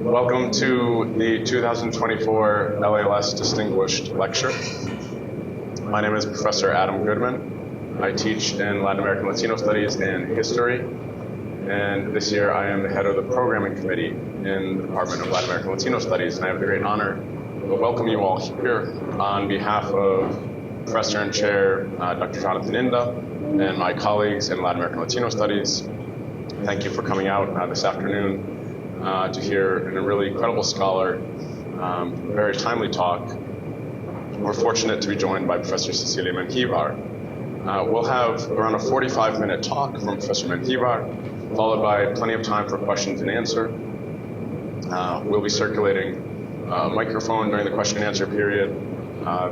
Welcome to the 2024 LALS Distinguished Lecture. My name is Professor Adam Goodman. I teach in Latin American Latino Studies and History, and this year I am the head of the Programming Committee in the Department of Latin American Latino Studies, and I have the great honor to welcome you all here on behalf of Professor and Chair Dr. Jonathan Inda and my colleagues in Latin American Latino Studies. Thank you for coming out this afternoon to hear a really incredible scholar, very timely talk. We're fortunate to be joined by Professor Cecilia Menjivar. We'll have around a 45-minute talk from Professor Menjivar, followed by plenty of time for questions and answer. We'll be circulating a microphone during the question and answer period.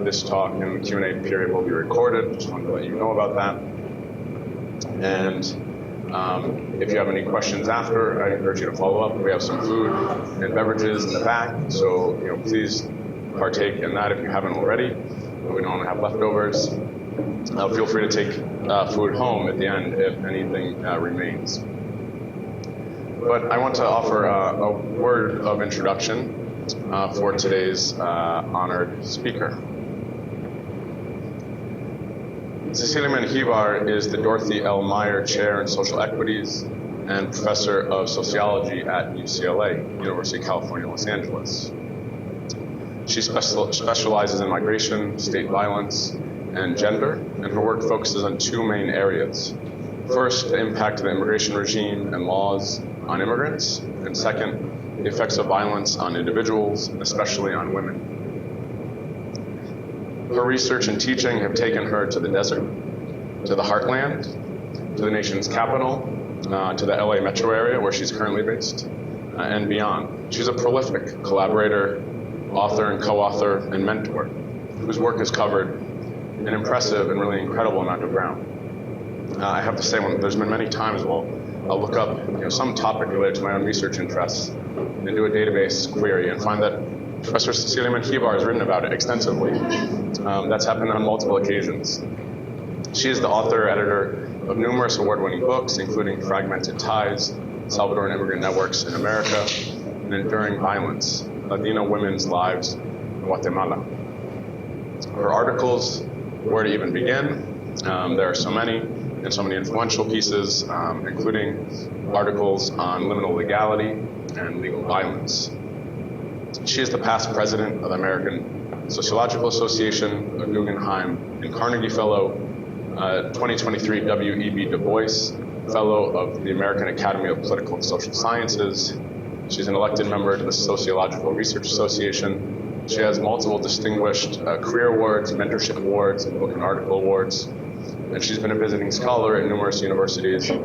This talk and the Q&A period will be recorded. Just wanted to let you know about that. And if you have any questions after, I encourage you to follow up. We have some food and beverages in the back, so please partake in that if you haven't already. We don't have leftovers. Feel free to take food home at the end if anything remains. But I want to offer a word of introduction for today's honored speaker. Cecilia Menjivar is the Dorothy L. Meyer Chair in Social Equities and Professor of Sociology at UCLA, University of California, Los Angeles. She specializes in migration, state violence, and gender, and her work focuses on two main areas. First, the impact of the immigration regime and laws on immigrants, and second, the effects of violence on individuals, especially on women. Her research and teaching have taken her to the desert, to the heartland, to the nation's capital, to the LA metro area where she's currently based, and beyond. She's a prolific collaborator, author and co-author, and mentor, whose work has covered an impressive and really incredible amount of ground. I have to say, there's been many times I'll look up some topic related to my own research interests and do a database query and find that Professor Cecilia Menjivar has written about it extensively. That's happened on multiple occasions. She is the author, editor of numerous award-winning books, including Fragmented Ties, Salvadoran Immigrant Networks in America, and Enduring Violence, Latino Women's Lives in Guatemala. Her articles, where to even begin? There are so many, and so many influential pieces, including articles on liminal legality and legal violence. She is the past president of the American Sociological Association, a Guggenheim and Carnegie Fellow, 2023 W.E.B. Du Bois Fellow of the American Academy of Political and Social Sciences. She's an elected member to the Sociological Research Association. She has multiple distinguished career awards, mentorship awards, and book and article awards. And she's been a visiting scholar at numerous universities in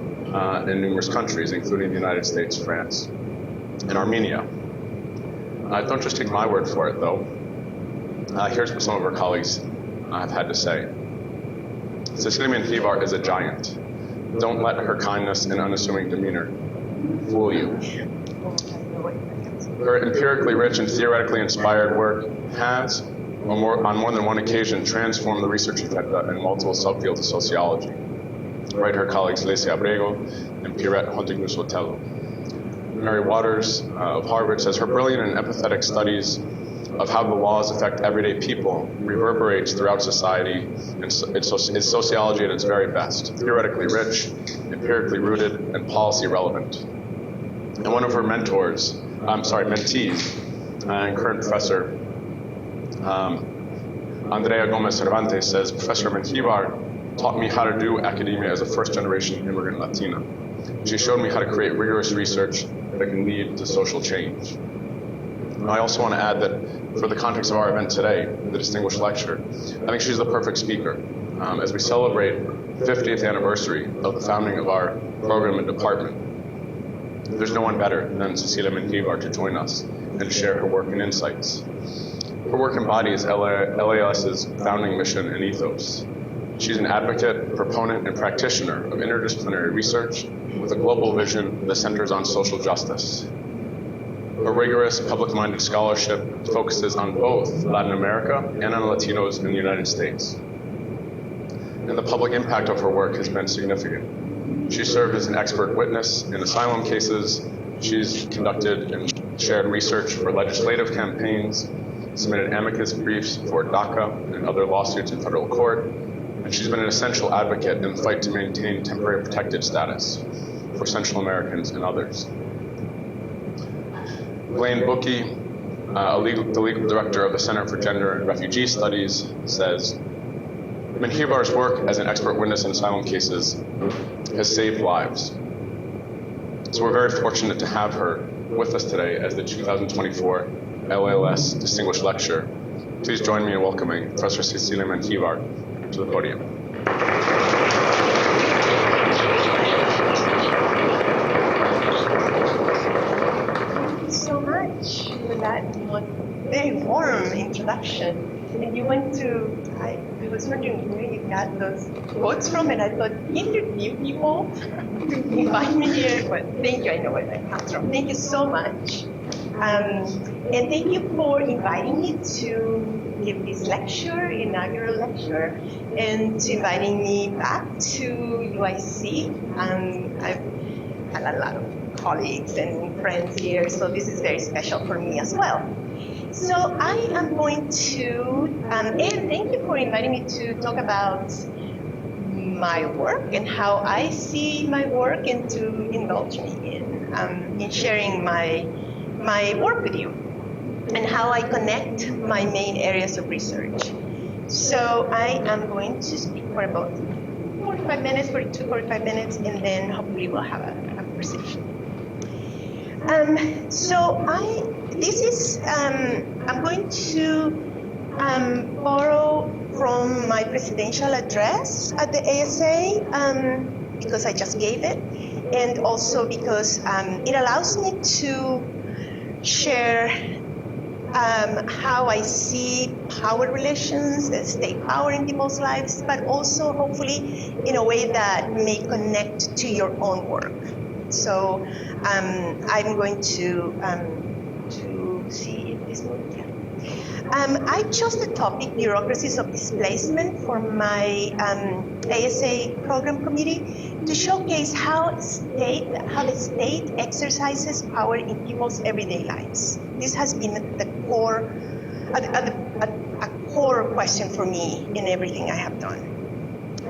numerous countries, including the United States, France, and Armenia. Don't just take my word for it, though. Here's what some of her colleagues have had to say. Cecilia Menjivar is a giant. Don't let her kindness and unassuming demeanor fool you. Her empirically rich and theoretically inspired work has, on more than one occasion, transformed the research agenda in multiple subfields of sociology. Right, her colleagues Lacey Abrego and Pierrette Hontigus-Otelo. Mary Waters of Harvard says her brilliant and empathetic studies of how the laws affect everyday people reverberates throughout society, and it's sociology at its very best, theoretically rich, empirically rooted, and policy relevant. And one of her mentees, and current professor, Andrea Gomez Cervantes says, Professor Menjivar taught me how to do academia as a first-generation immigrant Latina. She showed me how to create rigorous research that can lead to social change. And I also want to add that for the context of our event today, the distinguished lecture, I think she's the perfect speaker. As we celebrate the 50th anniversary of the founding of our program and department, there's no one better than Cecilia Menjivar to join us and to share her work and insights. Her work embodies LALS's founding mission and ethos. She's an advocate, proponent, and practitioner of interdisciplinary research with a global vision that centers on social justice. Her rigorous, public-minded scholarship focuses on both Latin America and on Latinos in the United States. And the public impact of her work has been significant. She served as an expert witness in asylum cases. She's conducted and shared research for legislative campaigns, submitted amicus briefs for DACA and other lawsuits in federal court, and she's been an essential advocate in the fight to maintain temporary protected status for Central Americans and others. Blaine Bookey, the legal director of the Center for Gender and Refugee Studies, says, Menjivar's work as an expert witness in asylum cases has saved lives. So we're very fortunate to have her with us today as the 2024 LALS Distinguished Lecturer. Please join me in welcoming Professor Cecilia Menjivar to the podium. Thank you so much for that very warm introduction. And you went to, I was wondering where you got those quotes from, and I thought, interview people to invite me here. But thank you, I know where that comes from. Thank you so much. And thank you for inviting me to give this lecture, inaugural lecture, and to inviting me back to UIC. I've had a lot of colleagues and friends here, so this is very special for me as well. So I am going to, and thank you for inviting me to talk about my work and how I see my work, and to indulge me in sharing my work with you and how I connect my main areas of research. So I am going to speak for about 45 minutes, 45 minutes, and then hopefully we'll have a conversation. I'm going to borrow from my presidential address at the ASA because I just gave it, and also because it allows me to share how I see power relations, the state power in people's lives, but also hopefully in a way that may connect to your own work. So I'm going to see if this works. Yeah. I chose the topic bureaucracies of displacement for my ASA program committee to showcase how the state exercises power in people's everyday lives. This has been the core, a core question for me in everything I have done.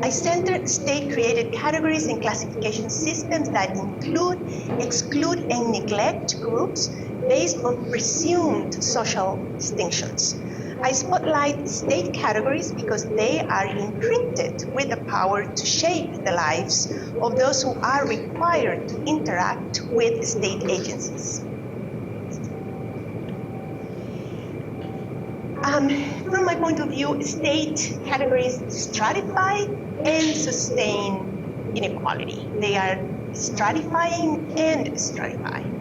I centered state-created categories and classification systems that include, exclude, and neglect groups based on presumed social distinctions. I spotlight state categories because they are imprinted with the power to shape the lives of those who are required to interact with state agencies. From my point of view, state categories stratify and sustain inequality. They are stratifying and stratifying.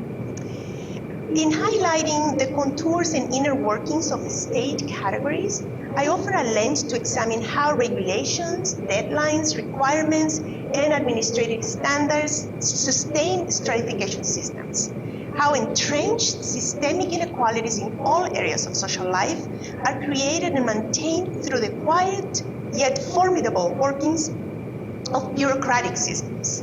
In highlighting the contours and inner workings of state categories, I offer a lens to examine how regulations, deadlines, requirements, and administrative standards sustain stratification systems. How entrenched systemic inequalities in all areas of social life are created and maintained through the quiet yet formidable workings of bureaucratic systems.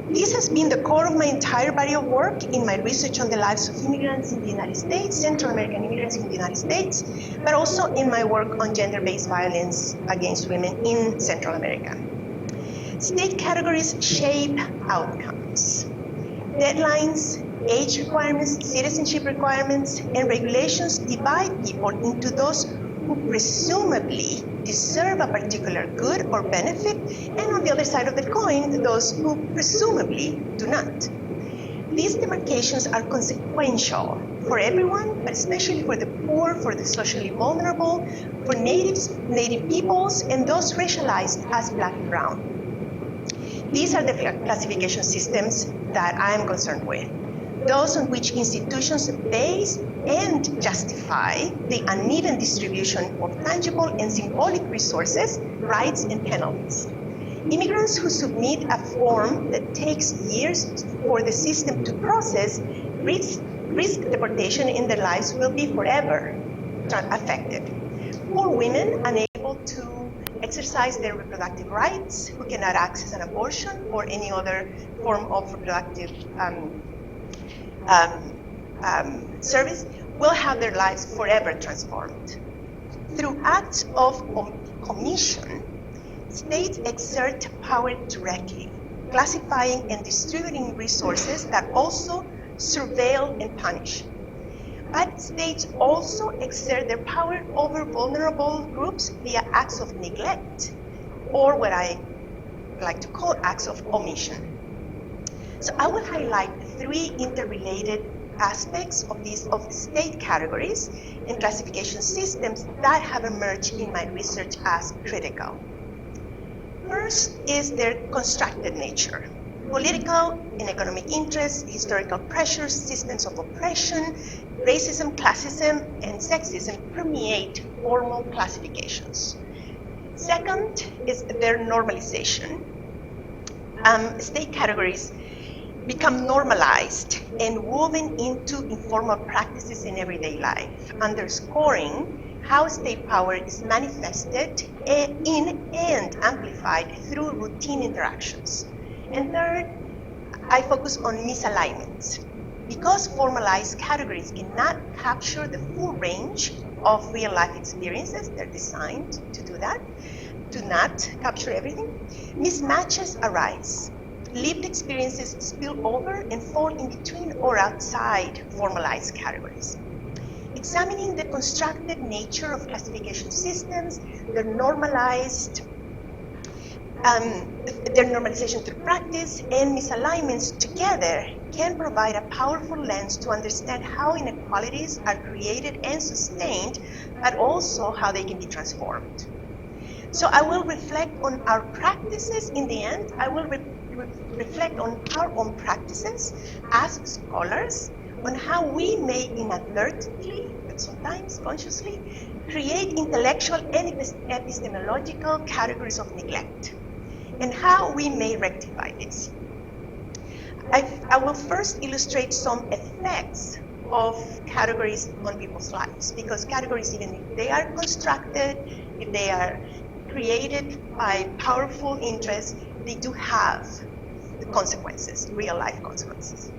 This has been the core of my entire body of work in my research on the lives of immigrants in the United States, Central American immigrants in the United States, but also in my work on gender-based violence against women in Central America. State categories shape outcomes. Deadlines, age requirements, citizenship requirements, and regulations divide people into those who presumably deserve a particular good or benefit, and on the other side of the coin, those who presumably do not. These demarcations are consequential for everyone, but especially for the poor, for the socially vulnerable, for native peoples, and those racialized as Black and brown. These are the classification systems that I am concerned with. Those on which institutions base and justify the uneven distribution of tangible and symbolic resources, rights, and penalties. Immigrants who submit a form that takes years for the system to process risk deportation, and their lives will be forever affected. Poor women unable to exercise their reproductive rights, who cannot access an abortion or any other form of reproductive service will have their lives forever transformed. Through acts of commission, states exert power directly, classifying and distributing resources that also surveil and punish. But states also exert their power over vulnerable groups via acts of neglect, or what I like to call acts of omission. So I will highlight 3 interrelated aspects of these state categories and classification systems that have emerged in my research as critical. First is their constructed nature. Political and economic interests, historical pressures, systems of oppression, racism, classism, and sexism permeate formal classifications. Second is their normalization. State categories become normalized and woven into informal practices in everyday life, underscoring how state power is manifested in and amplified through routine interactions. And third, I focus on misalignments. Because formalized categories cannot capture the full range of real life experiences, they're designed to do that, to not capture everything, mismatches arise. Lived experiences spill over and fall in between or outside formalized categories. Examining the constructed nature of classification systems, their normalization through practice, and misalignments together can provide a powerful lens to understand how inequalities are created and sustained, but also how they can be transformed. So I will reflect on our practices in the end. I will reflect on our own practices as scholars, on how we may inadvertently, but sometimes consciously, create intellectual and epistemological categories of neglect, and how we may rectify this. I will first illustrate some effects of categories on people's lives, because categories, even if they are constructed, if they are created by powerful interests, they do have the consequences, real life consequences.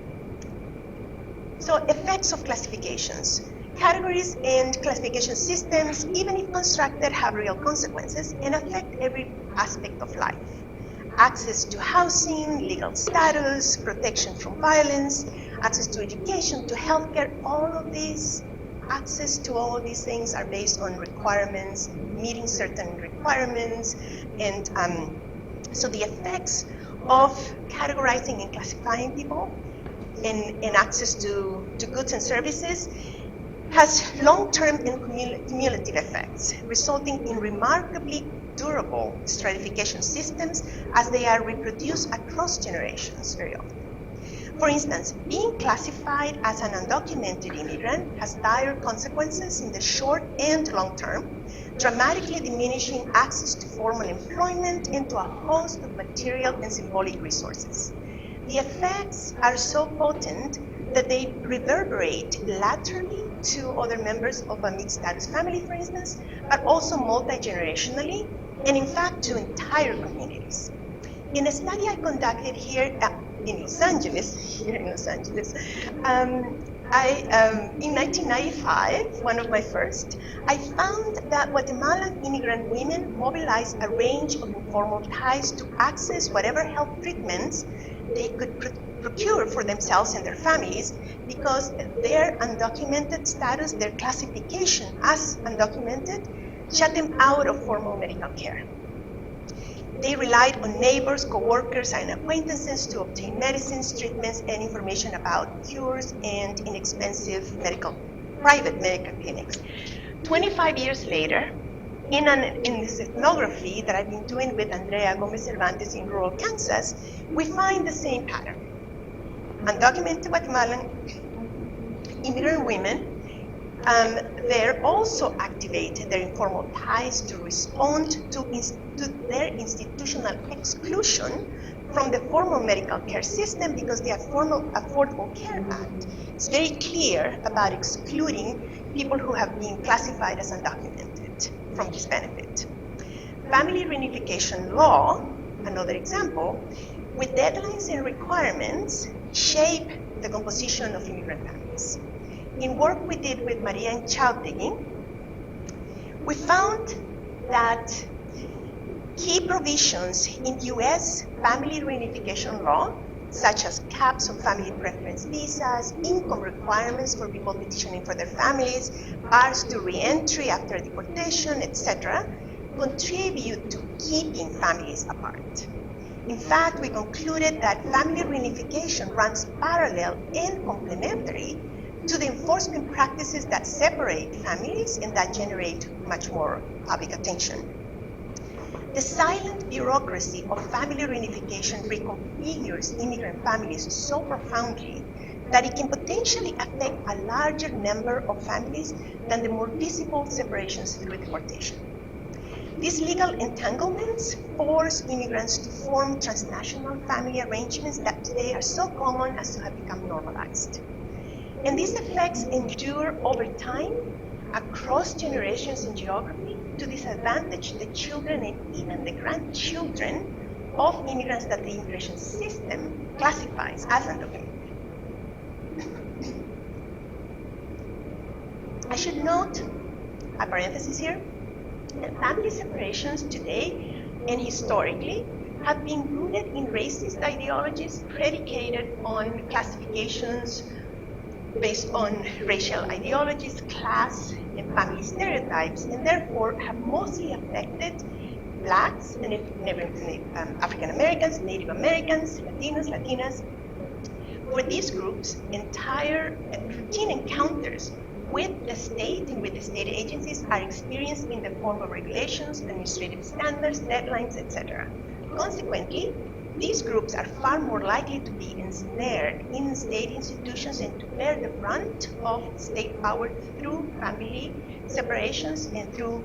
So effects of classifications. Categories and classification systems, even if constructed, have real consequences and affect every aspect of life. Access to housing, legal status, protection from violence, access to education, to healthcare, all of these, access to all of these things are based on requirements, meeting certain requirements, and so the effects of categorizing and classifying people and access to goods and services has long-term and cumulative effects, resulting in remarkably durable stratification systems as they are reproduced across generations very often. For instance, being classified as an undocumented immigrant has dire consequences in the short and long term, dramatically diminishing access to formal employment and to a host of material and symbolic resources. The effects are so potent that they reverberate laterally to other members of a mixed status family, for instance, but also multi-generationally, and in fact to entire communities. In a study I conducted here in Los Angeles, in 1995, one of my first, I found that Guatemalan immigrant women mobilized a range of informal ties to access whatever health treatments they could procure for themselves and their families, because their undocumented status, their classification as undocumented, shut them out of formal medical care. They relied on neighbors, co-workers, and acquaintances to obtain medicines, treatments, and information about cures and inexpensive private medical clinics. 25 years later, in this ethnography that I've been doing with Andrea Gomez Cervantes in rural Kansas, we find the same pattern. Undocumented Guatemalan immigrant women, they're also activated their informal ties to respond to their institutional exclusion from the formal medical care system, because the Affordable Care Act is very clear about excluding people who have been classified as undocumented from this benefit. Family reunification law, another example, with deadlines and requirements, shape the composition of immigrant families. In work we did with Maria in child digging, we found that key provisions in US family reunification law, such as caps on family preference visas, income requirements for people petitioning for their families, bars to re-entry after deportation, etc., contribute to keeping families apart. In fact, we concluded that family reunification runs parallel and complementary to the enforcement practices that separate families and that generate much more public attention. The silent bureaucracy of family reunification reconfigures immigrant families so profoundly that it can potentially affect a larger number of families than the more visible separations through deportation. These legal entanglements force immigrants to form transnational family arrangements that today are so common as to have become normalized. And these effects endure over time across generations and geography to disadvantage the children and even the grandchildren of immigrants that the immigration system classifies as undocumented. I should note, a parenthesis here, that family separations today and historically have been rooted in racist ideologies predicated on classifications based on racial ideologies, class, and family stereotypes, and therefore have mostly affected Blacks, and African Americans, Native Americans, Latinos, Latinas. For these groups, entire routine encounters with the state and with the state agencies are experienced in the form of regulations, administrative standards, deadlines, etc. Consequently, these groups are far more likely to be ensnared in state institutions and to bear the brunt of state power through family separations and through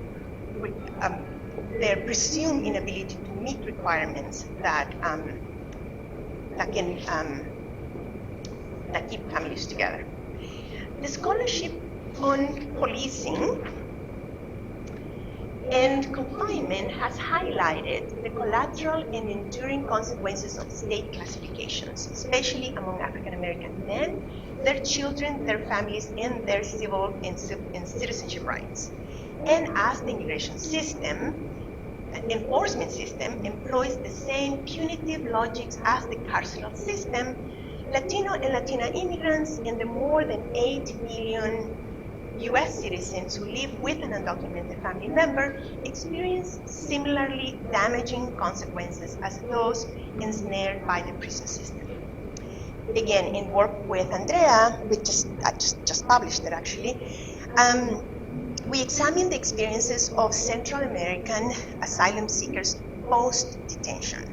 their presumed inability to meet requirements that keep families together. The scholarship on policing and confinement has highlighted the collateral and enduring consequences of state classifications, especially among African American men, their children, their families, and their civil and citizenship rights. And as the immigration system, enforcement system employs the same punitive logics as the carceral system, Latino and Latina immigrants and the more than 8 million US citizens who live with an undocumented family member experience similarly damaging consequences as those ensnared by the prison system. Again, in work with Andrea, I just published it actually, we examined the experiences of Central American asylum seekers post-detention.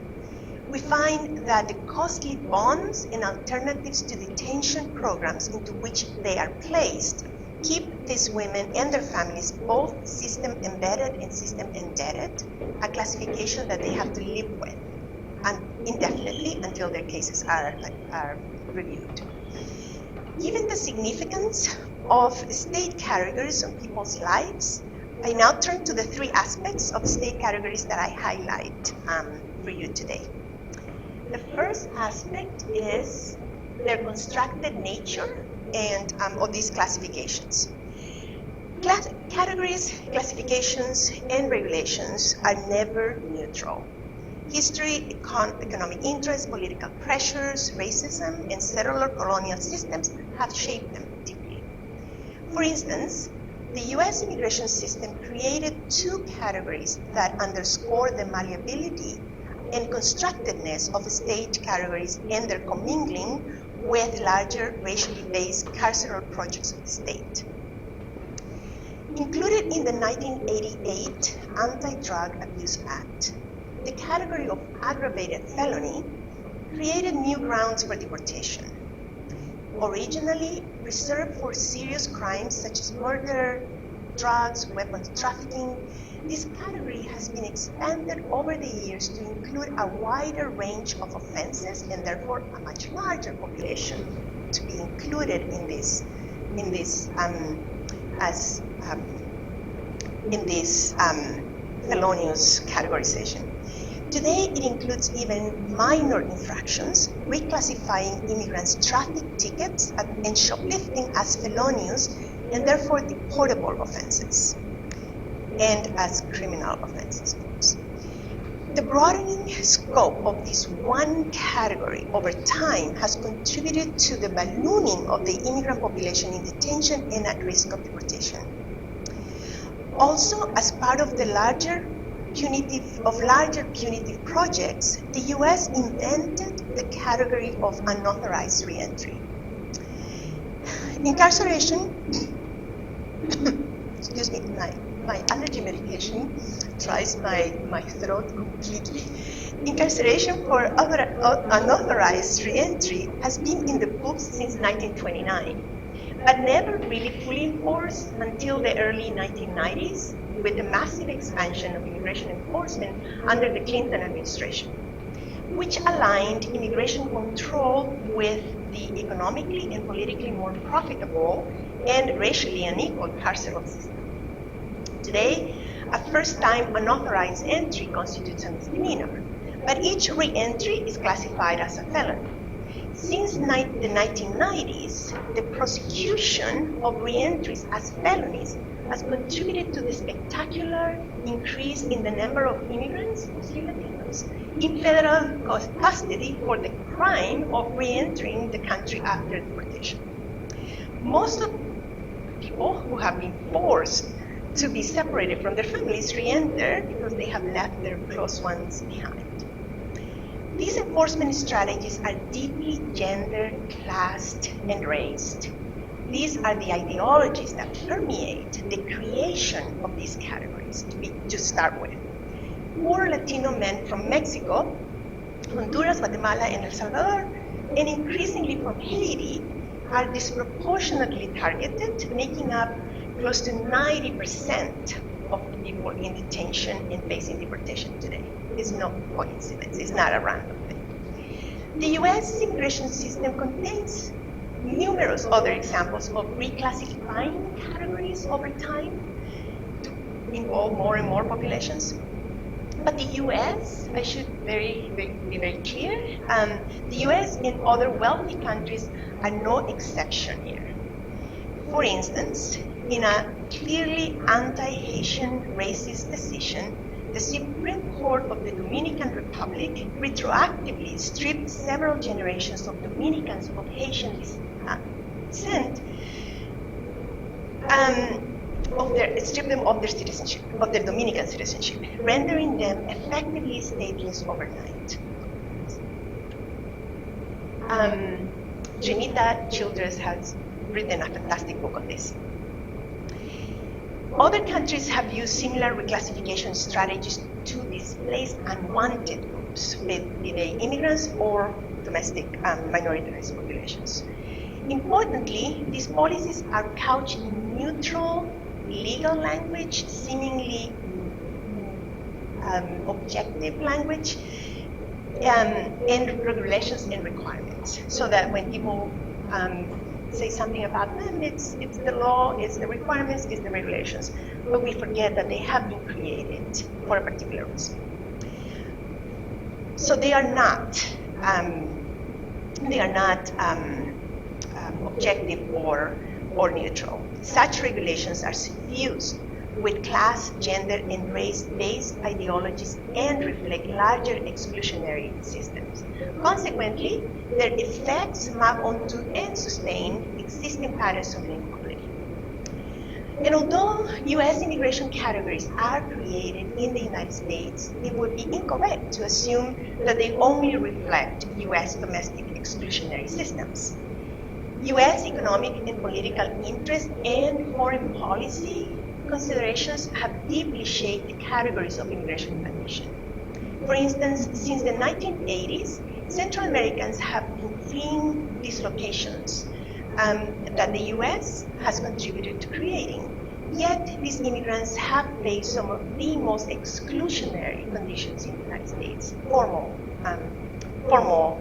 We find that the costly bonds and alternatives to detention programs into which they are placed keep these women and their families both system embedded and system indebted, a classification that they have to live with indefinitely until their cases are reviewed. Given the significance of state categories on people's lives, I now turn to the three aspects of state categories that I highlight for you today. The first aspect is their constructed nature and of these classifications. Categories, classifications, and regulations are never neutral. History, economic interests, political pressures, racism, and settler colonial systems have shaped them deeply. For instance, the US immigration system created two categories that underscore the malleability and constructedness of state categories and their commingling with larger racially based carceral projects of the state. Included in the 1988 Anti-Drug Abuse Act, the category of aggravated felony created new grounds for deportation. Originally reserved for serious crimes such as murder, drugs, weapons trafficking, this category has been expanded over the years to include a wider range of offenses and therefore a much larger population to be included in this felonious categorization. Today, it includes even minor infractions, reclassifying immigrants' traffic tickets and shoplifting as felonious and therefore deportable offenses, and as criminal offenses, of course. The broadening scope of this one category over time has contributed to the ballooning of the immigrant population in detention and at risk of deportation. Also, as part of the larger punitive projects, the US invented the category of unauthorized reentry. Incarceration, excuse me, my allergy medication dries my throat completely. Incarceration for unauthorized reentry has been in the books since 1929, but never really fully enforced until the early 1990s with the massive expansion of immigration enforcement under the Clinton administration, which aligned immigration control with the economically and politically more profitable and racially unequal carceral system. Today, a first-time unauthorized entry constitutes a misdemeanor, but each re-entry is classified as a felony. Since the 1990s, the prosecution of re-entries as felonies has contributed to the spectacular increase in the number of immigrants, mostly Latinos, in federal custody for the crime of re-entering the country after deportation. Most of people who have been forced to be separated from their families re-enter because they have left their close ones behind. These enforcement strategies are deeply gendered, classed, and raced. These are the ideologies that permeate the creation of these categories, to start with. Poor Latino men from Mexico, Honduras, Guatemala, and El Salvador, and increasingly from Haiti, are disproportionately targeted, making up close to 90% of people in detention and facing deportation today. It's no coincidence, it's not a random thing. The US immigration system contains numerous other examples of reclassifying categories over time to involve more and more populations. But the US, I should be very clear, the US and other wealthy countries are no exception here. For instance, in a clearly anti-Haitian racist decision, the Supreme Court of the Dominican Republic retroactively stripped several generations of Dominicans of Haitian descent, stripped them of their citizenship, of their Dominican citizenship, rendering them effectively stateless overnight. Trinita Childress has written a fantastic book on this. Other countries have used similar reclassification strategies to displace unwanted groups, be they immigrants or domestic minoritized populations. Importantly, these policies are couched in neutral legal language, seemingly objective language, and regulations and requirements, so that when people say something about them, it's the law, it's the requirements, it's the regulations, but we forget that they have been created for a particular reason. So they are not objective or neutral. Such regulations are suffused with class, gender, and race-based ideologies and reflect larger exclusionary systems. Consequently, their effects map onto and sustain existing patterns of inequality. And although US immigration categories are created in the United States, it would be incorrect to assume that they only reflect US domestic exclusionary systems. US economic and political interest and foreign policy considerations have deeply shaped the categories of immigration condition. For instance, since the 1980s, Central Americans have been fleeing dislocations that the US has contributed to creating. Yet, these immigrants have faced some of the most exclusionary conditions in the United States, formal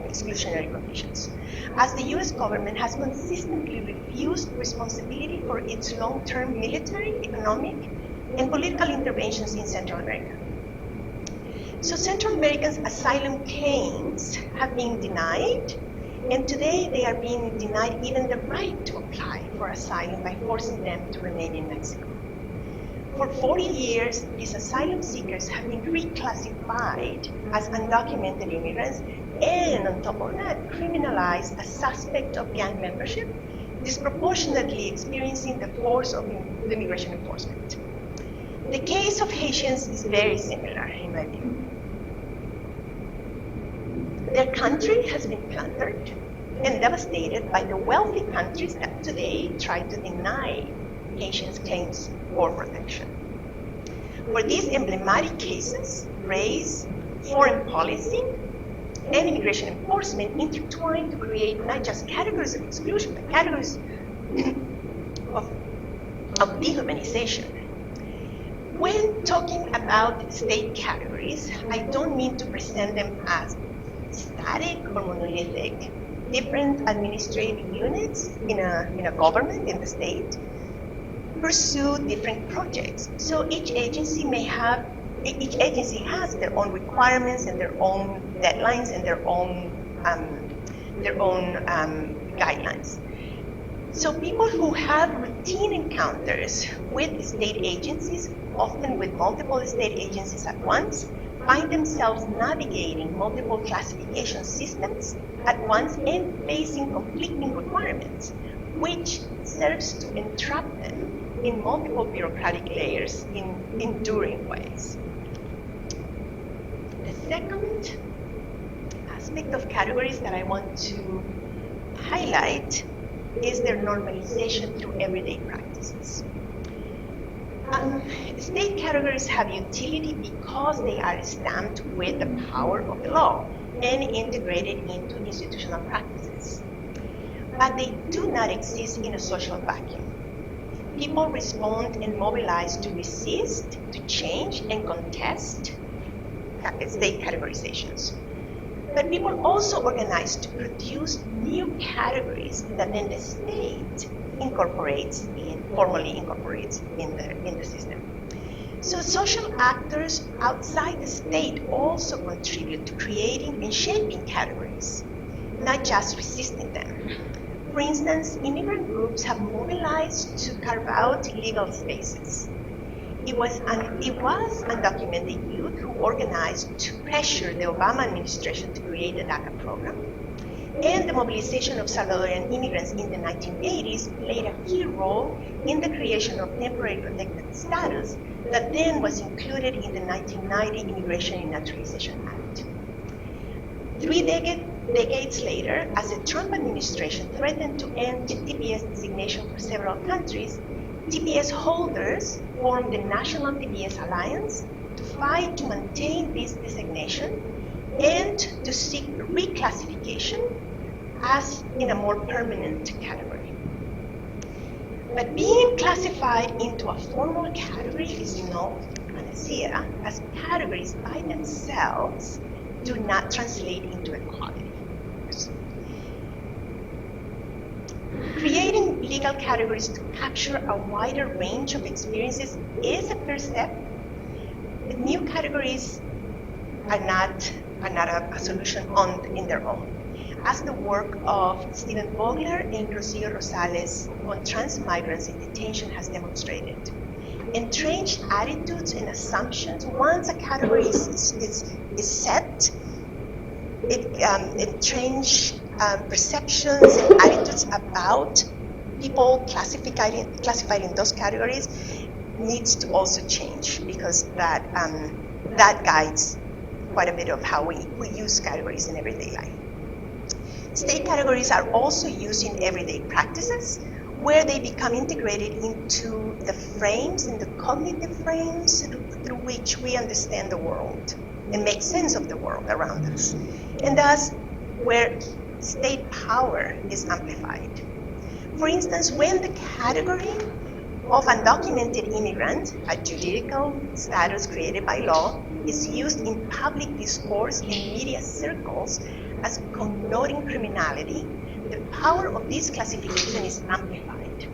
exclusionary conditions, as the US government has consistently refused responsibility for its long-term military, economic, and political interventions in Central America. So Central Americans' asylum claims have been denied, and today they are being denied even the right to apply for asylum by forcing them to remain in Mexico. For 40 years, these asylum seekers have been reclassified as undocumented immigrants and, on top of that, criminalized as suspect of gang membership, disproportionately experiencing the force of the immigration enforcement. The case of Haitians is very similar, in my view. Their country has been plundered and devastated by the wealthy countries that today try to deny Haitians' claims for protection. For these emblematic cases, race, foreign policy, and immigration enforcement intertwine to create not just categories of exclusion, but categories of dehumanization. When talking about state categories, I don't mean to present them as static or monolithic. Different administrative units in a government, in the state, pursue different projects. So each agency has their own requirements and their own deadlines and their own guidelines. So people who have routine encounters with state agencies, often with multiple state agencies at once, find themselves navigating multiple classification systems at once and facing conflicting requirements, which serves to entrap them in multiple bureaucratic layers in enduring ways. The second aspect of categories that I want to highlight is their normalization through everyday practices. State categories have utility because they are stamped with the power of the law and integrated into institutional practices. But they do not exist in a social vacuum. People respond and mobilize to resist, to change, and contest state categorizations. But people also organize to produce new categories that then the state formally incorporates in the system. So social actors outside the state also contribute to creating and shaping categories, not just resisting them. For instance, immigrant groups have mobilized to carve out legal spaces. It was undocumented youth who organized to pressure the Obama administration to create the DACA program. And the mobilization of Salvadorian immigrants in the 1980s played a key role in the creation of temporary protected status that then was included in the 1990 Immigration and Naturalization Act. 3 decades later, as the Trump administration threatened to end TPS designation for several countries, TPS holders formed the National TPS Alliance to fight to maintain this designation and to seek reclassification as in a more permanent category. But being classified into a formal category is no panacea, as categories by themselves do not translate into equality. Creating legal categories to capture a wider range of experiences is a first step. The new categories are not a solution in their own. As the work of Stephen Vogler and Rocio Rosales on trans migrants in detention has demonstrated, entrenched attitudes and assumptions, once a category is set, entrenched perceptions and attitudes about people classified in those categories needs to also change, because that guides quite a bit of how we use categories in everyday life. State categories are also used in everyday practices, where they become integrated into the frames and the cognitive frames through which we understand the world and make sense of the world around us. And thus, where state power is amplified. For instance, when the category of undocumented immigrant, a juridical status created by law, is used in public discourse in media circles as connoting criminality, the power of this classification is amplified.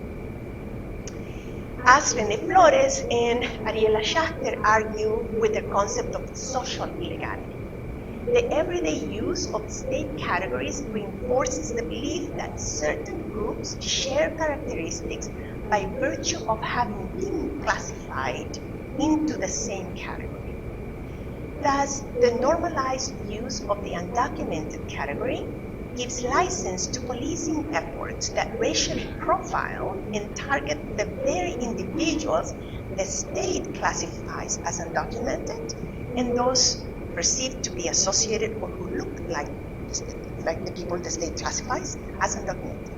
Ashley Flores and Ariela Schachter argue with the concept of social illegality. The everyday use of state categories reinforces the belief that certain groups share characteristics by virtue of having been classified into the same category. Thus, the normalized use of the undocumented category gives license to policing efforts that racially profile and target the very individuals the state classifies as undocumented and those perceived to be associated or who look like the people the state classifies as undocumented.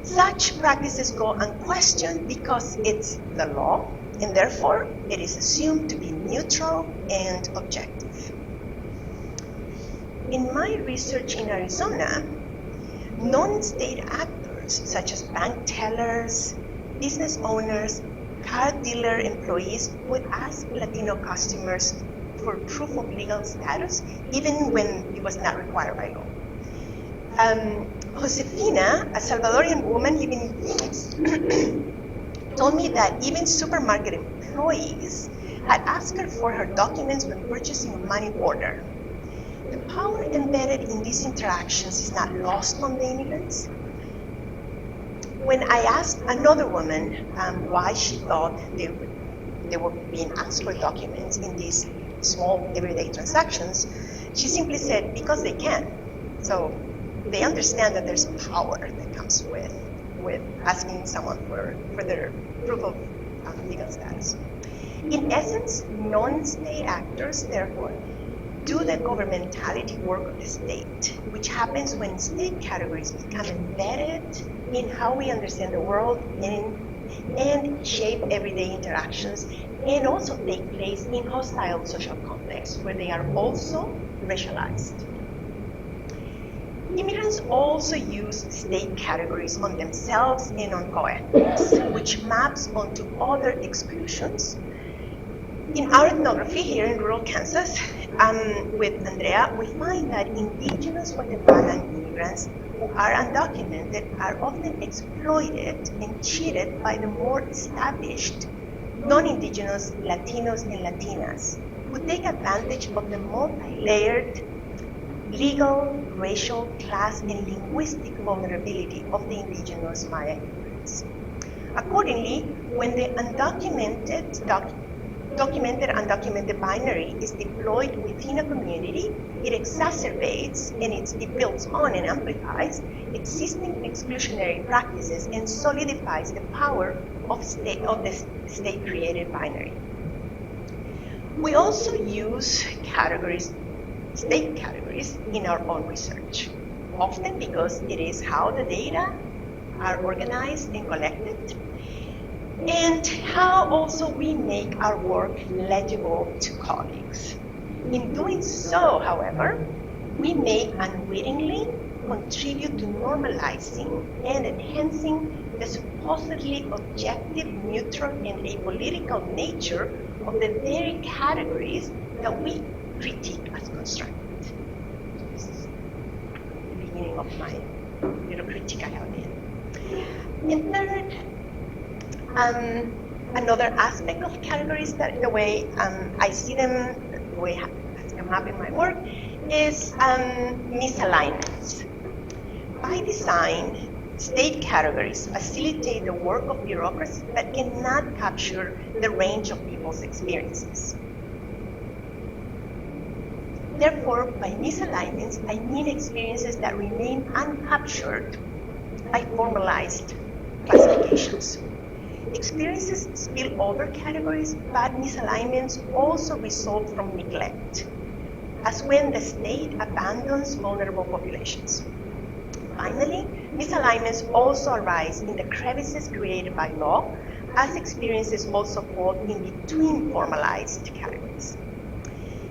Such practices go unquestioned because it's the law, and therefore it is assumed to be neutral and objective. In my research in Arizona, non-state actors such as bank tellers, business owners, car dealer employees would ask Latino customers for proof of legal status, even when it was not required by law. Josefina, a Salvadorian woman living in Phoenix, told me that even supermarket employees had asked her for her documents when purchasing a money order. The power embedded in these interactions is not lost on the immigrants. When I asked another woman why she thought they were being asked for documents in these small everyday transactions, she simply said, because they can. So they understand that there's power that comes with asking someone for their proof of legal status. In essence, non-state actors, therefore, do the governmentality work of the state, which happens when state categories become embedded in how we understand the world and shape everyday interactions, and also take place in hostile social contexts where they are also racialized. Immigrants also use state categories on themselves and on co-ethnics, which maps onto other exclusions. In our ethnography here in rural Kansas, with Andrea, we find that indigenous Guatemalan immigrants who are undocumented are often exploited and cheated by the more established non-indigenous Latinos and Latinas, who take advantage of the multi-layered legal, racial, class, and linguistic vulnerability of the indigenous Maya immigrants. Accordingly, when the documented-undocumented binary is deployed within a community, it exacerbates and it builds on and amplifies existing exclusionary practices and solidifies the power of the state-created binary. We also use state categories in our own research, often because it is how the data are organized and collected, and how also we make our work legible to colleagues. In doing so, however, we may unwittingly contribute to normalizing and enhancing the supposedly objective, neutral, and apolitical nature of the very categories that we critique as constructed. This is the beginning of my little critique I have here. And third, another aspect of categories that the way I see them, the way I come up in my work, is misalignments. By design, state categories facilitate the work of bureaucracy that cannot capture the range of people's experiences. Therefore, by misalignments, I mean experiences that remain uncaptured by formalized classifications. Experiences spill over categories, but misalignments also result from neglect, as when the state abandons vulnerable populations. Finally, misalignments also arise in the crevices created by law, as experiences also fall in between formalized categories.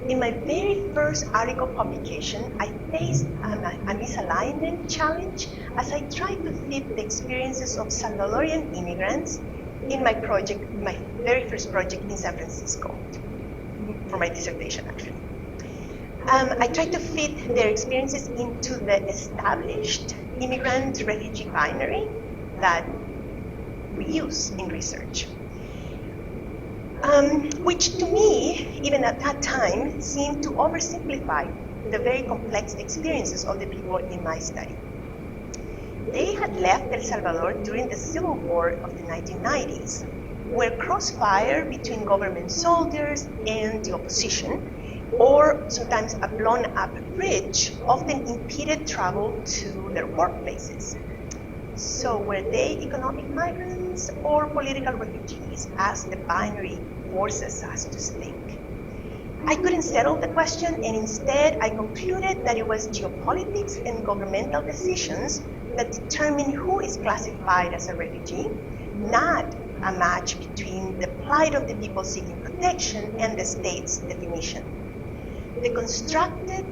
In my very first article publication, I faced a misalignment challenge as I tried to fit the experiences of Salvadorian immigrants in my project, my very first project in San Francisco, for my dissertation actually. I tried to fit their experiences into the established immigrant refugee binary that we use in research. Which to me, even at that time, seemed to oversimplify the very complex experiences of the people in my study. They had left El Salvador during the Civil War of the 1990s, where crossfire between government soldiers and the opposition, or sometimes a blown-up bridge, often impeded travel to their workplaces. So were they economic migrants or political refugees, as the binary forces us to think? I couldn't settle the question, and instead I concluded that it was geopolitics and governmental decisions that determine who is classified as a refugee, not a match between the plight of the people seeking protection and the state's definition. The constructed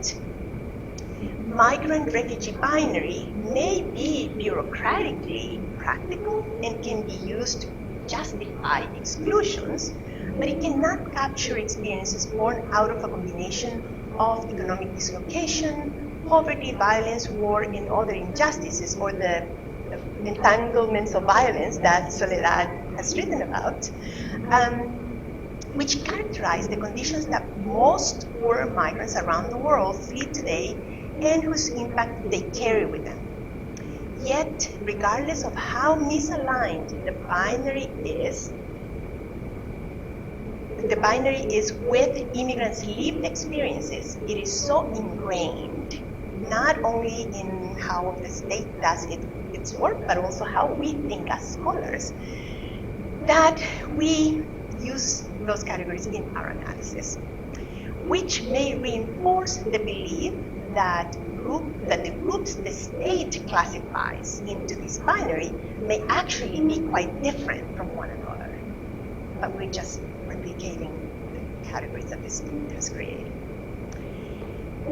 migrant-refugee binary may be bureaucratically practical and can be used to justify exclusions, but it cannot capture experiences born out of a combination of economic dislocation, poverty, violence, war, and other injustices, or the entanglements of violence that Soledad has written about, which characterize the conditions that most poor migrants around the world flee today and whose impact they carry with them. Yet, regardless of how misaligned the binary is with immigrants' lived experiences, it is so ingrained, not only in how the state does its work, but also how we think as scholars, that we use those categories in our analysis, which may reinforce the belief that the groups the state classifies into this binary may actually be quite different from one another, but we're just replicating the categories that the state has created.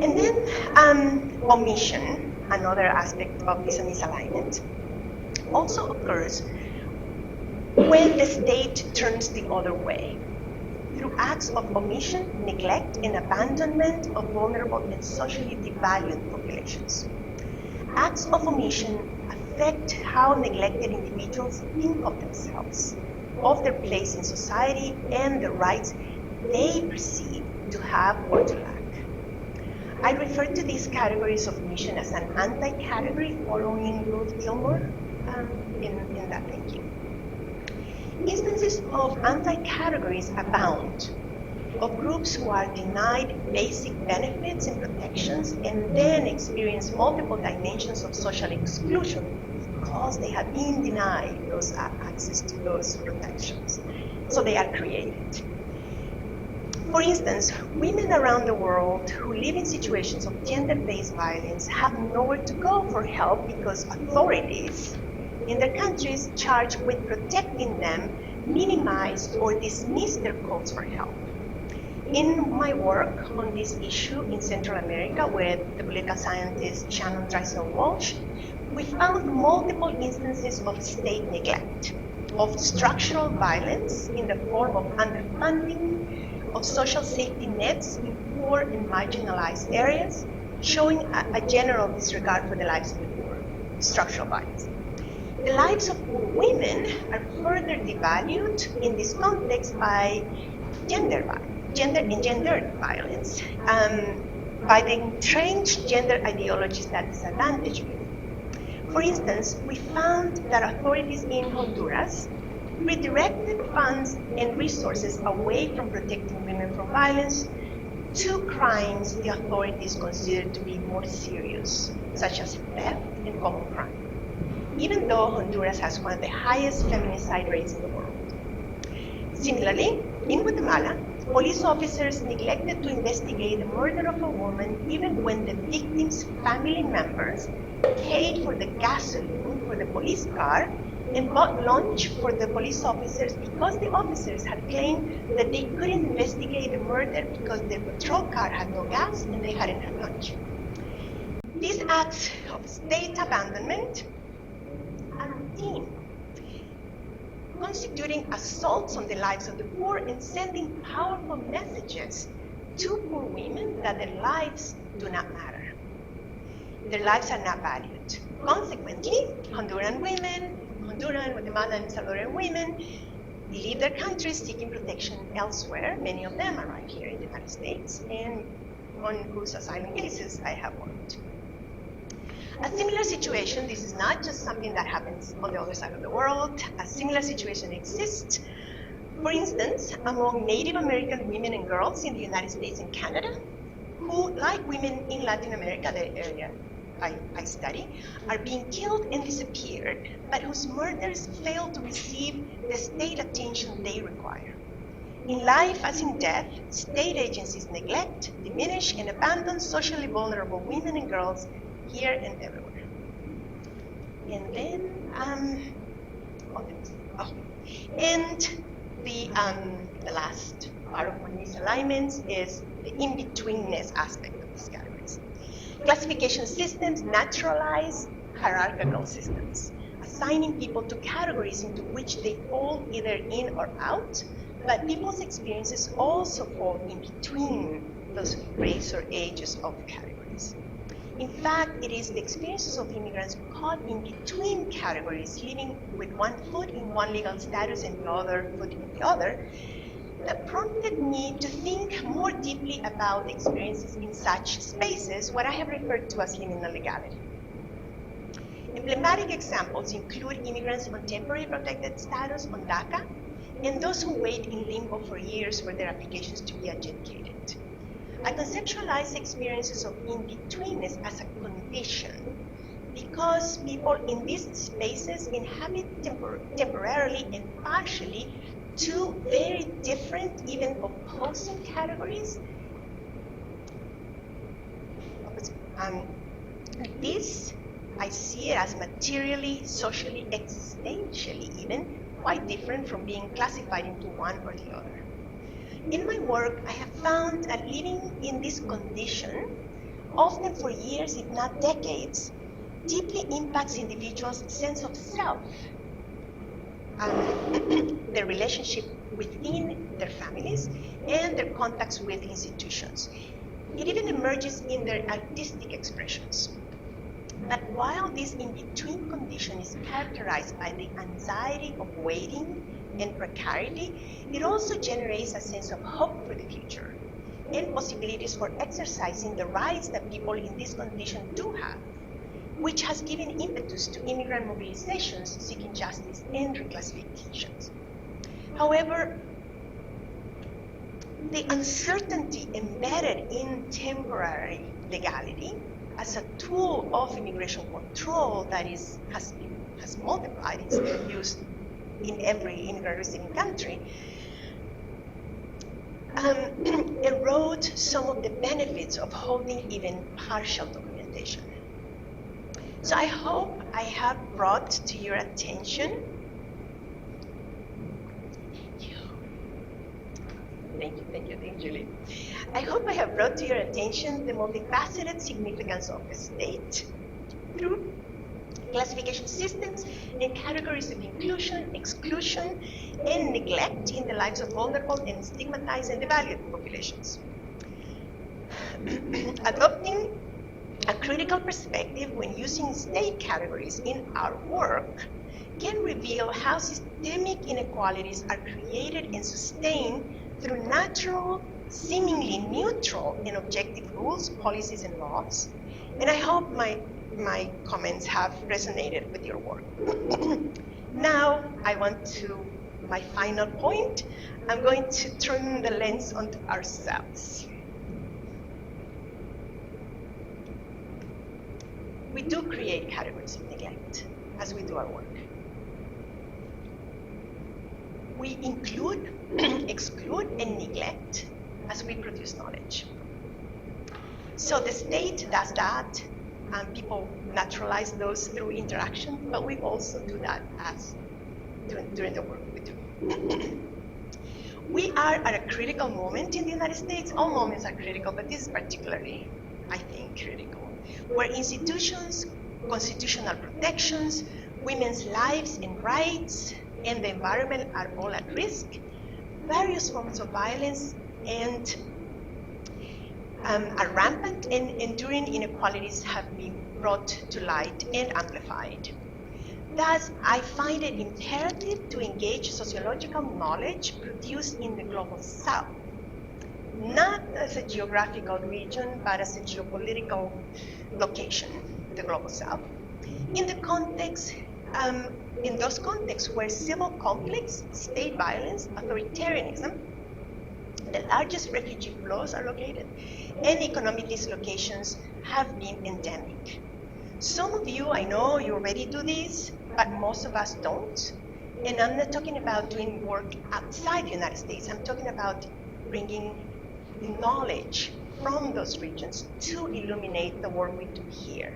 And then omission, another aspect of this misalignment, also occurs when the state turns the other way, through acts of omission, neglect, and abandonment of vulnerable and socially devalued populations. Acts of omission affect how neglected individuals think of themselves, of their place in society, and the rights they perceive to have or to lack. I refer to these categories of omission as an anti-category, following Ruth Gilmore in that thinking. Instances of anti-categories abound, of groups who are denied basic benefits and protections and then experience multiple dimensions of social exclusion because they have been denied those access to those protections. So they are created. For instance, women around the world who live in situations of gender-based violence have nowhere to go for help because authorities in their countries charged with protecting them minimize or dismiss their calls for help. In my work on this issue in Central America with the political scientist Shannon Drysdale-Walsh, we found multiple instances of state neglect, of structural violence in the form of underfunding, of social safety nets in poor and marginalized areas, showing a general disregard for the lives of the poor, structural violence. The lives of women are further devalued in this context by gender and gendered violence, by the entrenched gender ideologies that disadvantage women. For instance, we found that authorities in Honduras redirected funds and resources away from protecting women from violence to crimes the authorities considered to be more serious, such as theft and common crime, even though Honduras has one of the highest feminicide rates in the world. Similarly, in Guatemala, police officers neglected to investigate the murder of a woman even when the victim's family members paid for the gasoline for the police car and bought lunch for the police officers because the officers had claimed that they couldn't investigate the murder because their patrol car had no gas and they hadn't had lunch. These acts of state abandonment are routine, constituting assaults on the lives of the poor and sending powerful messages to poor women that their lives do not matter. Their lives are not valued. Consequently, Honduran women, Honduran, Guatemalan, and Salvadoran women leave their countries seeking protection elsewhere. Many of them arrive here in the United States, and on whose asylum cases I have worked. A similar situation, this is not just something that happens on the other side of the world, a similar situation exists, for instance, among Native American women and girls in the United States and Canada, who, like women in Latin America, the area I study, are being killed and disappeared, but whose murders fail to receive the state attention they require. In life as in death, state agencies neglect, diminish, and abandon socially vulnerable women and girls here and everywhere. And then, the last part of my misalignments is the in-betweenness aspect of these categories. Classification systems naturalize hierarchical systems, assigning people to categories into which they fall either in or out, but people's experiences also fall in between those grades or ages of categories. In fact, it is the experiences of immigrants caught in between categories, living with one foot in one legal status and the other foot in the other, that prompted me to think more deeply about experiences in such spaces, what I have referred to as liminal legality. Emblematic examples include immigrants on temporary protected status on DACA, and those who wait in limbo for years for their applications to be adjudicated. I conceptualize experiences of in-betweenness as a condition because people in these spaces inhabit temporarily and partially two very different, even opposing categories. This, I see it as materially, socially, existentially even, quite different from being classified into one or the other. In my work, I have found that living in this condition, often for years, if not decades, deeply impacts individuals' sense of self, their relationship within their families, and their contacts with institutions. It even emerges in their artistic expressions. But while this in-between condition is characterized by the anxiety of waiting and precarity, it also generates a sense of hope for the future and possibilities for exercising the rights that people in this condition do have, which has given impetus to immigrant mobilizations seeking justice and reclassifications. However, the uncertainty embedded in temporary legality as a tool of immigration control that has multiplied, it's still used in every immigrant receiving country, erode some of the benefits of holding even partial documentation. So I hope I have brought to your attention, thank you, Julie. I hope I have brought to your attention the multifaceted significance of the state through classification systems and categories of inclusion, exclusion, and neglect in the lives of vulnerable and stigmatized and devalued populations. Adopting a critical perspective when using state categories in our work can reveal how systemic inequalities are created and sustained through natural, seemingly neutral and objective rules, policies, and laws. And I hope my comments have resonated with your work. Now, I want to, my final point, I'm going to turn the lens onto ourselves. We do create categories of neglect as we do our work. We include, exclude, and neglect as we produce knowledge. So the state does that, and people naturalize those through interaction, but we also do that as during the work we do. We are at a critical moment in the United States. All moments are critical, but this is particularly, I think, critical, where institutions, constitutional protections, women's lives and rights, and the environment are all at risk. Various forms of violence and are rampant, and enduring inequalities have been brought to light and amplified. Thus, I find it imperative to engage sociological knowledge produced in the Global South, not as a geographical region, but as a geopolitical location, the Global South, in those contexts where civil conflicts, state violence, authoritarianism, the largest refugee flows are located, and economic dislocations have been endemic. Some of you, I know, you already do this, but most of us don't. And I'm not talking about doing work outside the United States. I'm talking about bringing knowledge from those regions to illuminate the work we do here.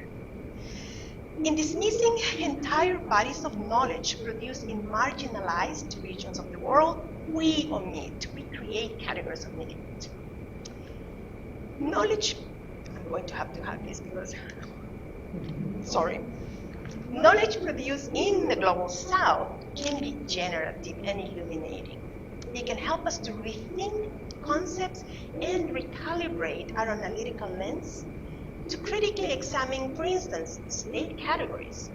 In dismissing entire bodies of knowledge produced in marginalized regions of the world, we omit, we create categories of neglect. Knowledge, I'm going to have this because, sorry. Knowledge produced in the Global South can be generative and illuminating. It can help us to rethink concepts and recalibrate our analytical lens to critically examine, for instance, state categories.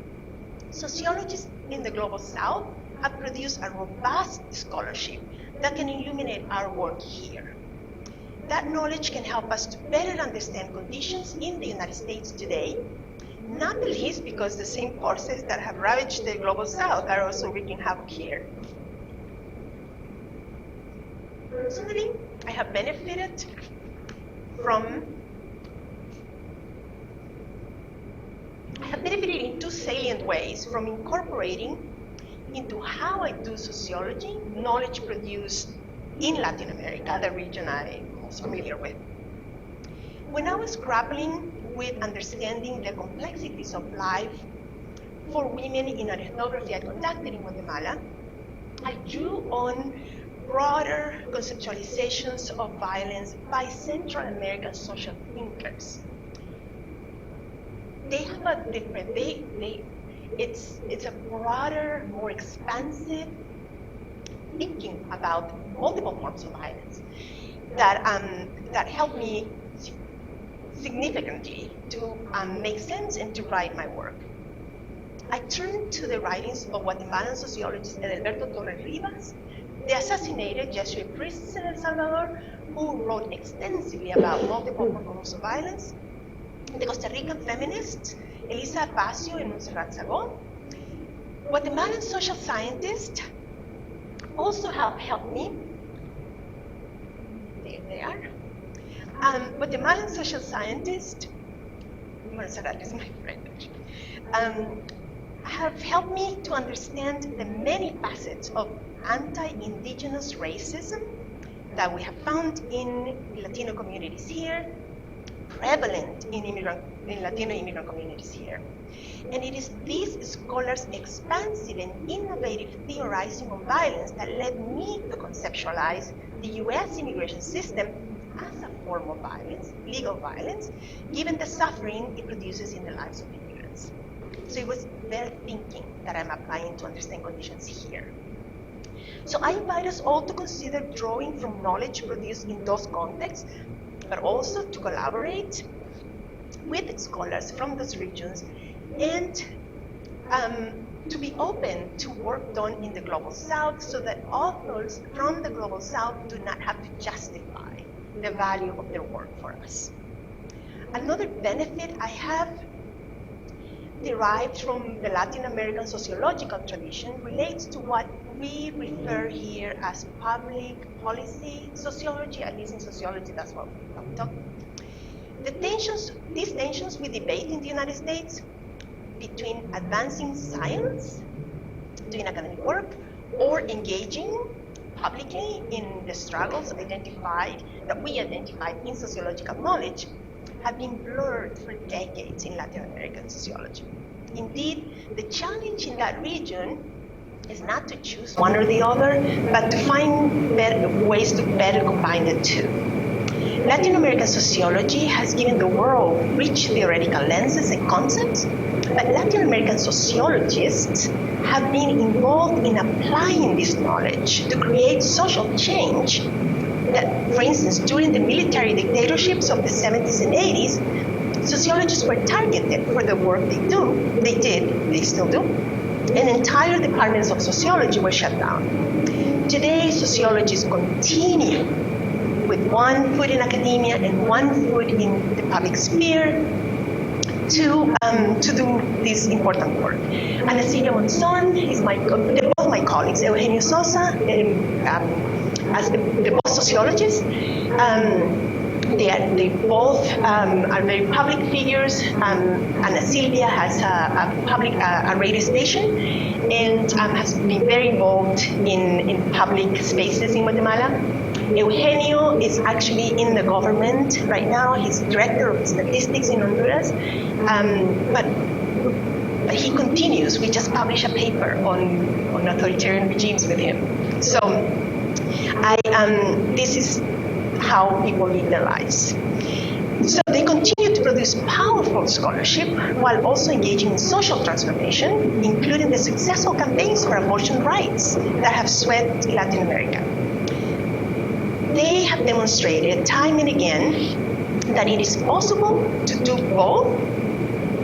Sociologists in the Global South have produced a robust scholarship that can illuminate our work here. That knowledge can help us to better understand conditions in the United States today, not the least because the same forces that have ravaged the Global South are also wreaking havoc here. Personally, I have benefited in two salient ways from incorporating into how I do sociology knowledge produced in Latin America, the region I'm most familiar with. When I was grappling with understanding the complexities of life for women in an ethnography I conducted in Guatemala, I drew on broader conceptualizations of violence by Central American social thinkers. They have a different, it's a broader, more expansive thinking about multiple forms of violence that helped me significantly to make sense and to write my work. I turned to the writings of Guatemalan sociologist Edelberto Torres Rivas, the assassinated Jesuit priest in El Salvador, who wrote extensively about multiple forms of violence, the Costa Rican feminist Elisa Apacio and Montserrat Sagon. Guatemalan social scientists also have helped me. There they are. Guatemalan social scientist, Montserrat is my friend actually, have helped me to understand the many facets of anti-indigenous racism that we have found in Latino communities here, prevalent in Latino immigrant communities here. And it is these scholars' expansive and innovative theorizing on violence that led me to conceptualize the US immigration system as a form of violence, legal violence, given the suffering it produces in the lives of immigrants. So it was their thinking that I'm applying to understand conditions here. So I invite us all to consider drawing from knowledge produced in those contexts, but also to collaborate with scholars from those regions and to be open to work done in the Global South so that authors from the Global South do not have to justify the value of their work for us. Another benefit I have derived from the Latin American sociological tradition relates to what we refer here as public policy sociology. At least in sociology, that's what we talk. These tensions we debate in the United States between advancing science, doing academic work, or engaging publicly in the struggles that we identified in sociological knowledge have been blurred for decades in Latin American sociology. Indeed, the challenge in that region is not to choose one or the other, but to find better ways to better combine the two. Latin American sociology has given the world rich theoretical lenses and concepts, but Latin American sociologists have been involved in applying this knowledge to create social change that, for instance, during the military dictatorships of the 70s and 80s, sociologists were targeted for the work they still do, and entire departments of sociology were shut down. Today, sociologists continue with one foot in academia and one foot in the public sphere to do this important work. And Cecilia Monzon is they're both my colleagues, Eugenio Sosa, as the both sociologists. They both are very public figures. And Cecilia has a public radio station and has been very involved in public spaces in Guatemala. Eugenio is actually in the government right now. He's director of statistics in Honduras. But he continues. We just published a paper on authoritarian regimes with him. So this is how people live their lives. So they continue to produce powerful scholarship while also engaging in social transformation, including the successful campaigns for abortion rights that have swept Latin America. They have demonstrated time and again that it is possible to do both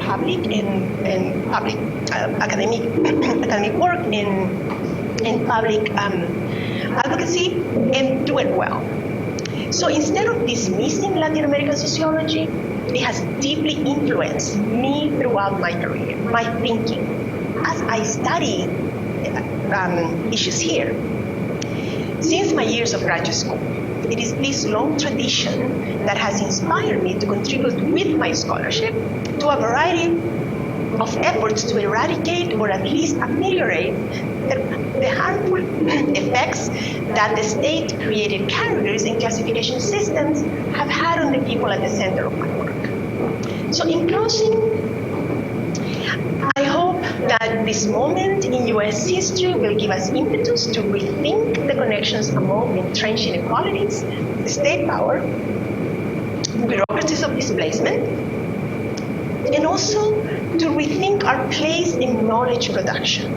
public and public academic work in public advocacy and do it well. So instead of dismissing Latin American sociology, it has deeply influenced me throughout my career, my thinking, as I study issues here. Since my years of graduate school, it is this long tradition that has inspired me to contribute with my scholarship to a variety of efforts to eradicate or at least ameliorate the harmful effects that the state-created categories and classification systems have had on the people at the center of my work. So in closing, I hope that this moment in U.S. history will give us impetus to rethink the connections among entrenched inequalities, state power, bureaucracies of displacement, and also to rethink our place in knowledge production,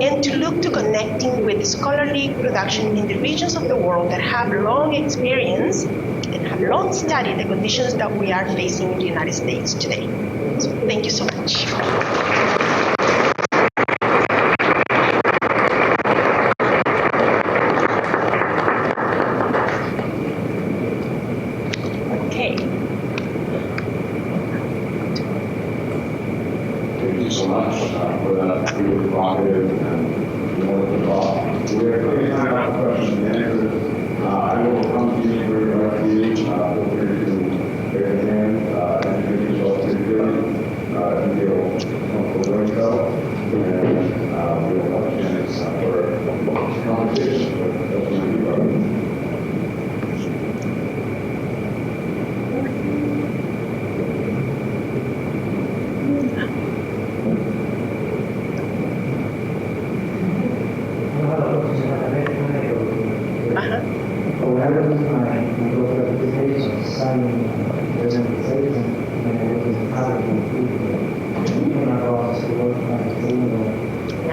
and to look to connecting with scholarly production in the regions of the world that have long experience and have long studied the conditions that we are facing in the United States today. So thank you so much. Okay. Thank you so much for that really provocative and wonderful talk. We have plenty of time for questions and answers. I will come to you very directly. Feel free to raise your hand, introduce yourself to your if you feel comfortable doing so. And we will have a chance for conversation with Dr. Menjivar.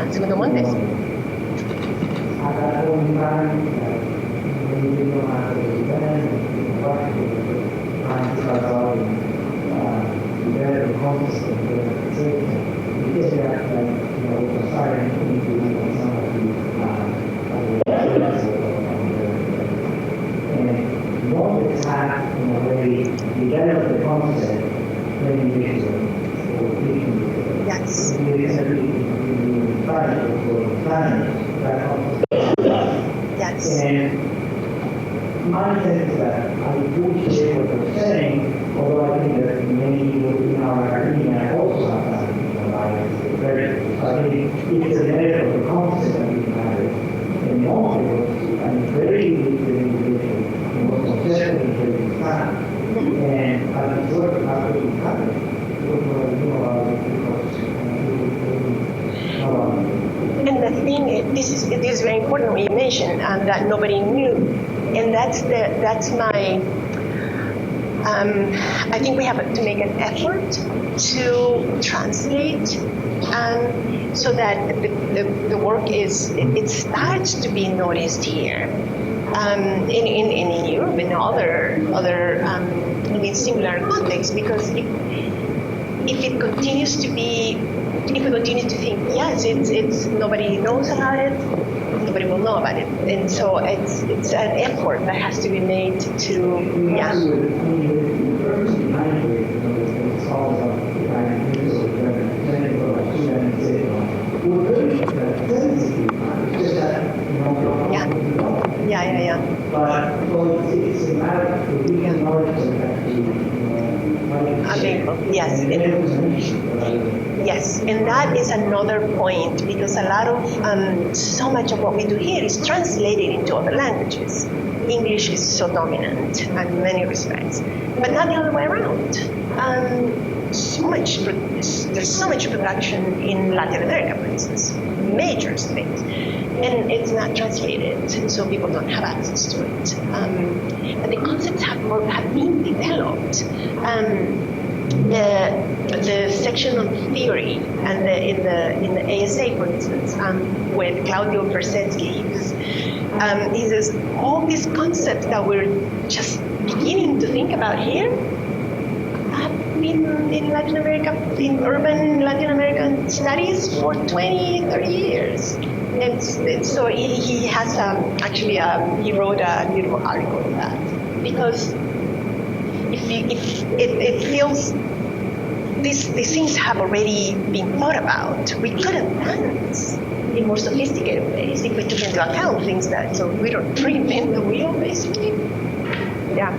Segundo Montes. Yes. Yes. And my sense is that I would share what you're saying, although I think that many people in our academia also have that bias. I think it's a matter of the concept that we have. And most of us, I'm very good individual and was conceptually very fast. And I'm sure how to happen. And the thing is, this is very important what you mentioned, that nobody knew, and that's my. I think we have to make an effort to translate, so that the work it starts to be noticed here, in Europe and other in similar contexts, because if it continues to be if we continue to think, yes, it's nobody knows about it, nobody will know about it, and so it's an effort that has to be made to, yeah. Yeah. But well, it's a matter of we can knowledge Yes. Yes, and that is another point, because a lot of so much of what we do here is translated into other languages. English is so dominant in many respects, but not the other way around. There's so much production in Latin America, for instance, major space, and it's not translated, so people don't have access to it. But the concepts have been developed. The section on theory and in the ASA, for instance, with Claudio Persetsky, he says all these concepts that we're just beginning to think about here have been in Latin America, in urban Latin American studies for 20, 30 years. And so he has he wrote a beautiful article on that, because if it feels these things have already been thought about, we could advance in more sophisticated ways if we took into account things that, so we don't reinvent the wheel, basically. Yeah.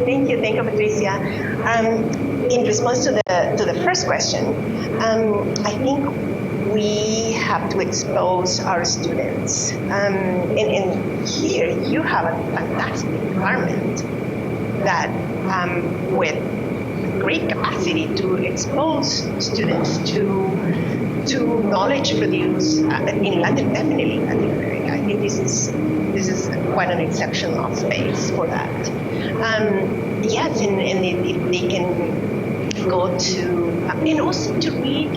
Thank you, Patricia. In response to the first question, I think we have to expose our students. And here you have a fantastic environment that with great capacity to expose students to knowledge produced definitely in Latin America. I think this is quite an exceptional space for that. Yes, and if they can go to, and also to read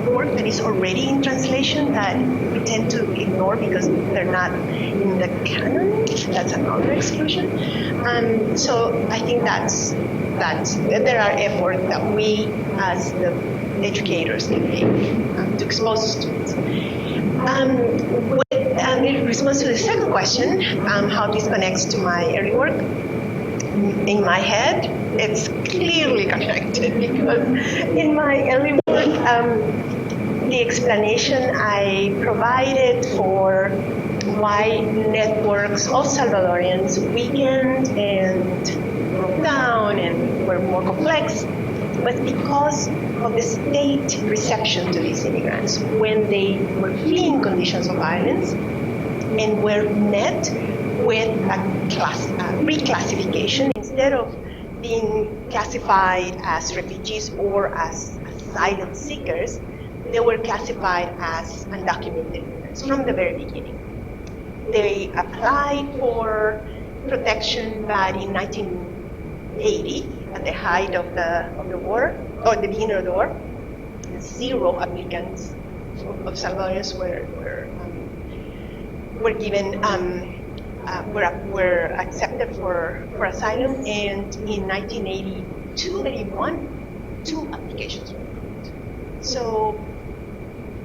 work that is already in translation that we tend to ignore because they're not in the canon. That's another exclusion. So I think that's there are efforts that we as the educators can make to expose students. In response to the second question, how this connects to my early work, in my head, it's clearly connected because in my early work, the explanation I provided for why networks of Salvadorians weakened and broke down and were more complex was because of the state reception to these immigrants when they were fleeing conditions of violence and were met with a reclassification. Instead of being classified as refugees or as asylum seekers, they were classified as undocumented immigrants from the very beginning. They applied for protection, but in 1980, at the height of the war, or the beginning of the war, 0 applicants of Salvadorians were given. Were accepted for asylum, and in 1982, 2 applications So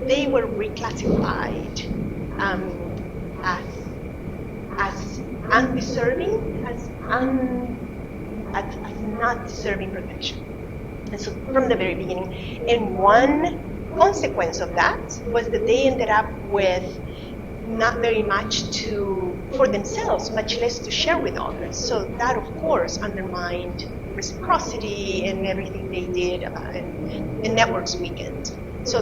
they were reclassified as undeserving, as not deserving protection. And so from the very beginning, and one consequence of that was that they ended up with not very much for themselves, much less to share with others. So that, of course, undermined reciprocity and everything they did, and networks weakened. So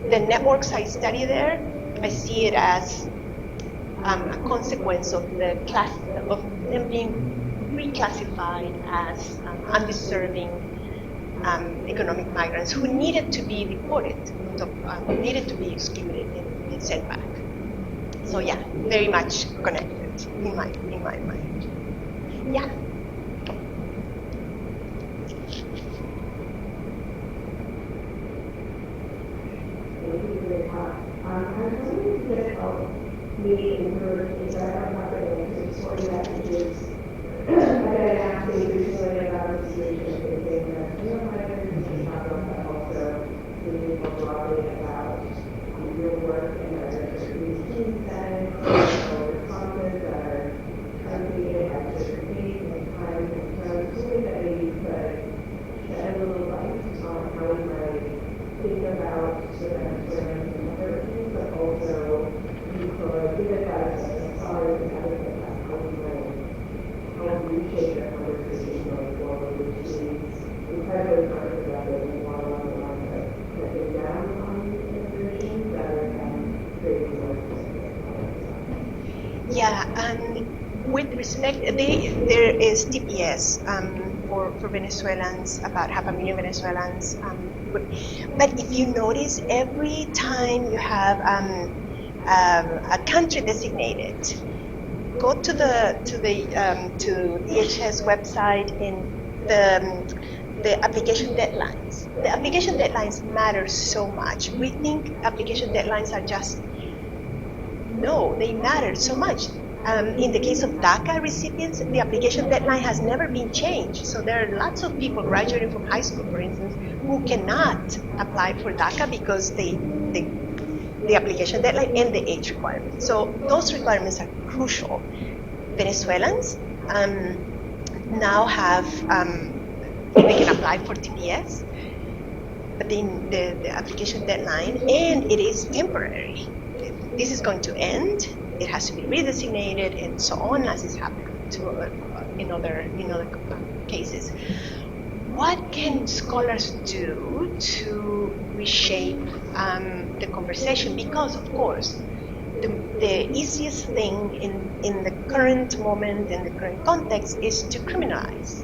the networks I study there, I see it as a consequence of of them being reclassified as undeserving economic migrants who needed to be deported, who needed to be excluded and sent back. So yeah, very much connected in my mind. Yeah. I'm wondering if you could help me encourage because I don't have an answer for that because I got asked recently about the situation and saying that migrants and Chicago, but also thinking more broadly about your work in other community team settings or responses that are created by certain needs and times and terms, something that maybe could shed a little light on how we might think about sort of programs and other things, but also you could give advice as scholars and other things about how we might help reshape the conversation going forward, which seems incredibly counterproductive and more along the lines of cutting down on immigration rather than creating more specific policies. Yeah, and with respect, there is TPS for Venezuelans, about 500,000 Venezuelans. But if you notice, every time you have a country designated, go to DHS website and the application deadlines. The application deadlines matter so much. We think application deadlines are just, no, they matter so much. In the case of DACA recipients, the application deadline has never been changed. So there are lots of people graduating from high school, for instance, who cannot apply for DACA because the application deadline and the age requirement. So those requirements are crucial. Venezuelans now have, they can apply for TPS, but then the application deadline, and it is temporary. This is going to end. It has to be redesignated and so on, as is happening in other cases. What can scholars do to reshape the conversation? Because, of course, the easiest thing in the current moment, in the current context, is to criminalize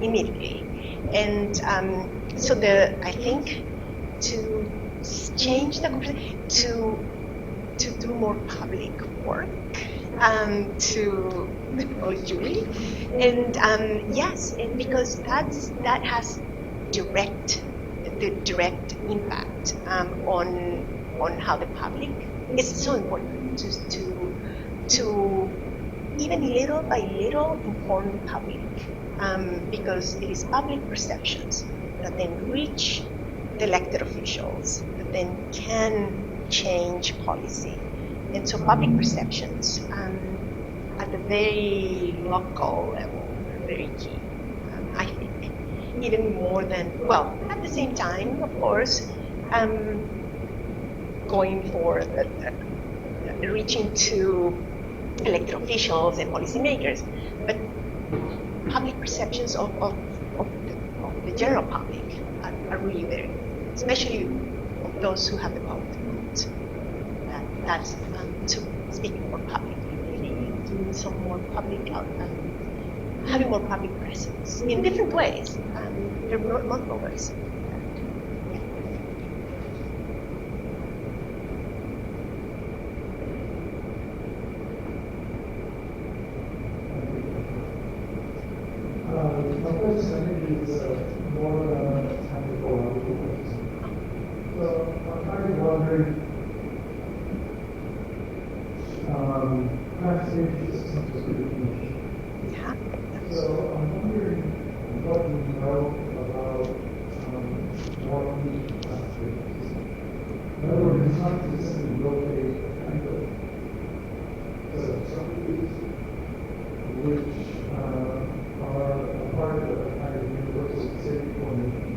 immediately. And so I think to change the conversation, to do more public work, to deploy jury, and yes, and because that has direct impact on how the public. It's so important to even little by little inform the public, because it is public perceptions that then reach the elected officials that then can change policy. And so public perceptions at the very local level are very key, I think, even more than, well, at the same time, of course, going for reaching to elected officials and policymakers, but public perceptions of the general public are really very, especially of those who have the power to vote. That's to speak more publicly, really, doing some more public, having more public presence in different ways. There are multiple ways. My question is more technical. So I'm kind of wondering, classification systems are pretty niche. Yeah. So I'm wondering what you know about what these classification it's not to simply locate kind of subsidies which are a part of a kind of universal city formation.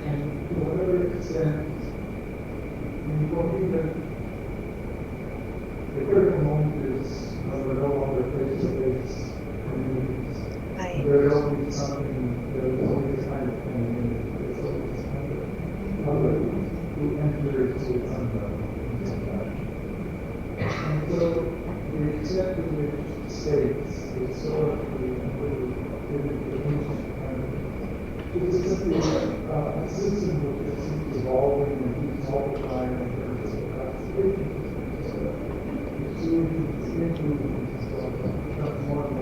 And to whatever extent, for me, the critical moment is we're no longer face-to-face communities. Right. There's always something, there's always kind of thing, there's always kind of other who enters to its unknown. And so the extent to which states historically and really in the ancient kind of is simply a system which is evolving and keeps multiplying in terms of classification. It's influence becomes more and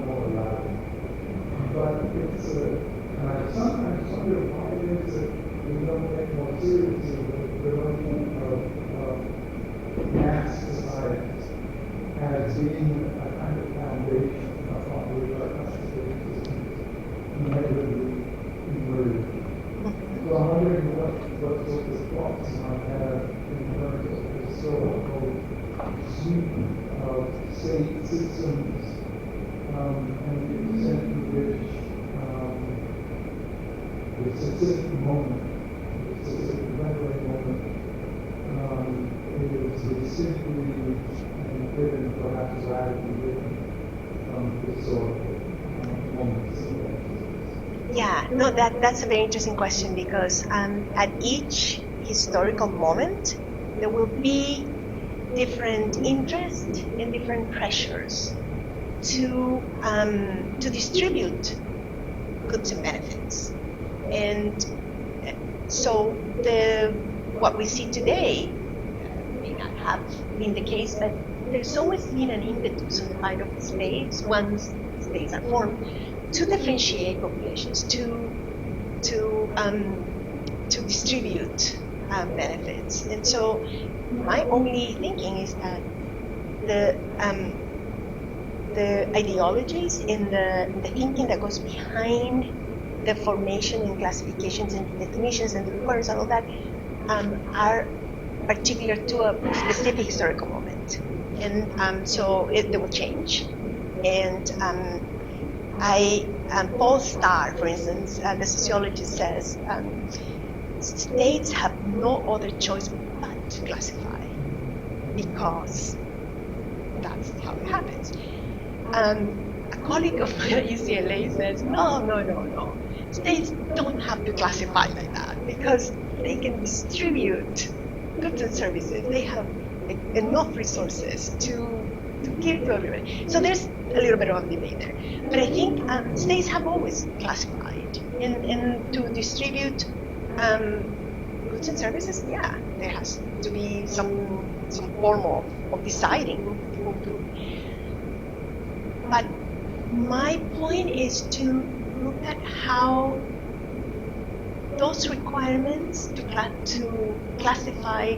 more elaborate. But it's and I sometimes wonder why it is that we don't take more seriously the development of mass societies as being a kind of foundation upon which our classification systems inevitably emerge. So I'm wondering what sort of thoughts might have in terms of the historical suite of state systems and the extent to which the specific moment, the specific memory moment, is distinctly and given, perhaps radically different from historical moments. Yeah, no, that's a very interesting question because at each historical moment, there will be different interests and different pressures to distribute goods and benefits. And so what we see today may not have been the case, but there's always been an impetus on the part of the states, once states are formed, to differentiate populations, to distribute benefits. And so my only thinking is that the ideologies and the thinking that goes behind the formation and classifications and definitions and the requirements and all that are particular to a specific historical moment. And so they will change. And Paul Starr, for instance, the sociologist, says states have no other choice but to classify because that's how it happens. A colleague of mine at UCLA says, no. States don't have to classify like that because they can distribute goods and services. They have enough resources to give to everybody. So there's a little bit of a debate there. But I think states have always classified. And to distribute goods and services, yeah, there has to be some form of deciding who to. But my point is to look at how those requirements to classify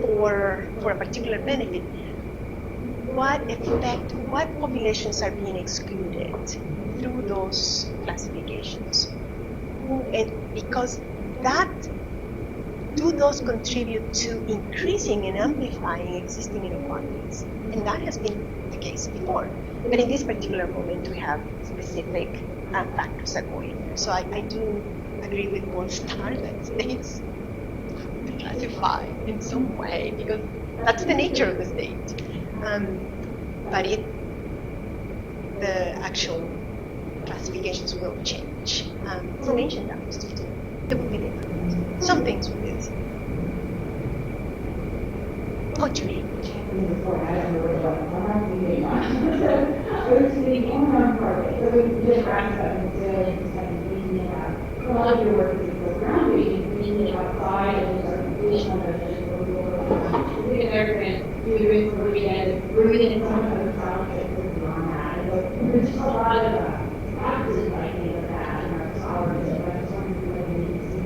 for a particular benefit, what populations are being excluded through those classifications? Because do those contribute to increasing and amplifying existing inequalities? And that has been the case before. But in this particular moment, we have specific factors that go in there. So I do agree with Paul Starr that states have to classify in some way because that's the nature of the state. But the actual classifications will change from ancient times to today. It will be different. Some things will be the same. Oh, Julie. A lot of your work is groundbreaking, thinking outside and sort of completion of the American doing for weekend, rooted in some kind of project beyond that. And there's just a lot of practices, I think, of that in our scholars. And I just wonder if we need to see.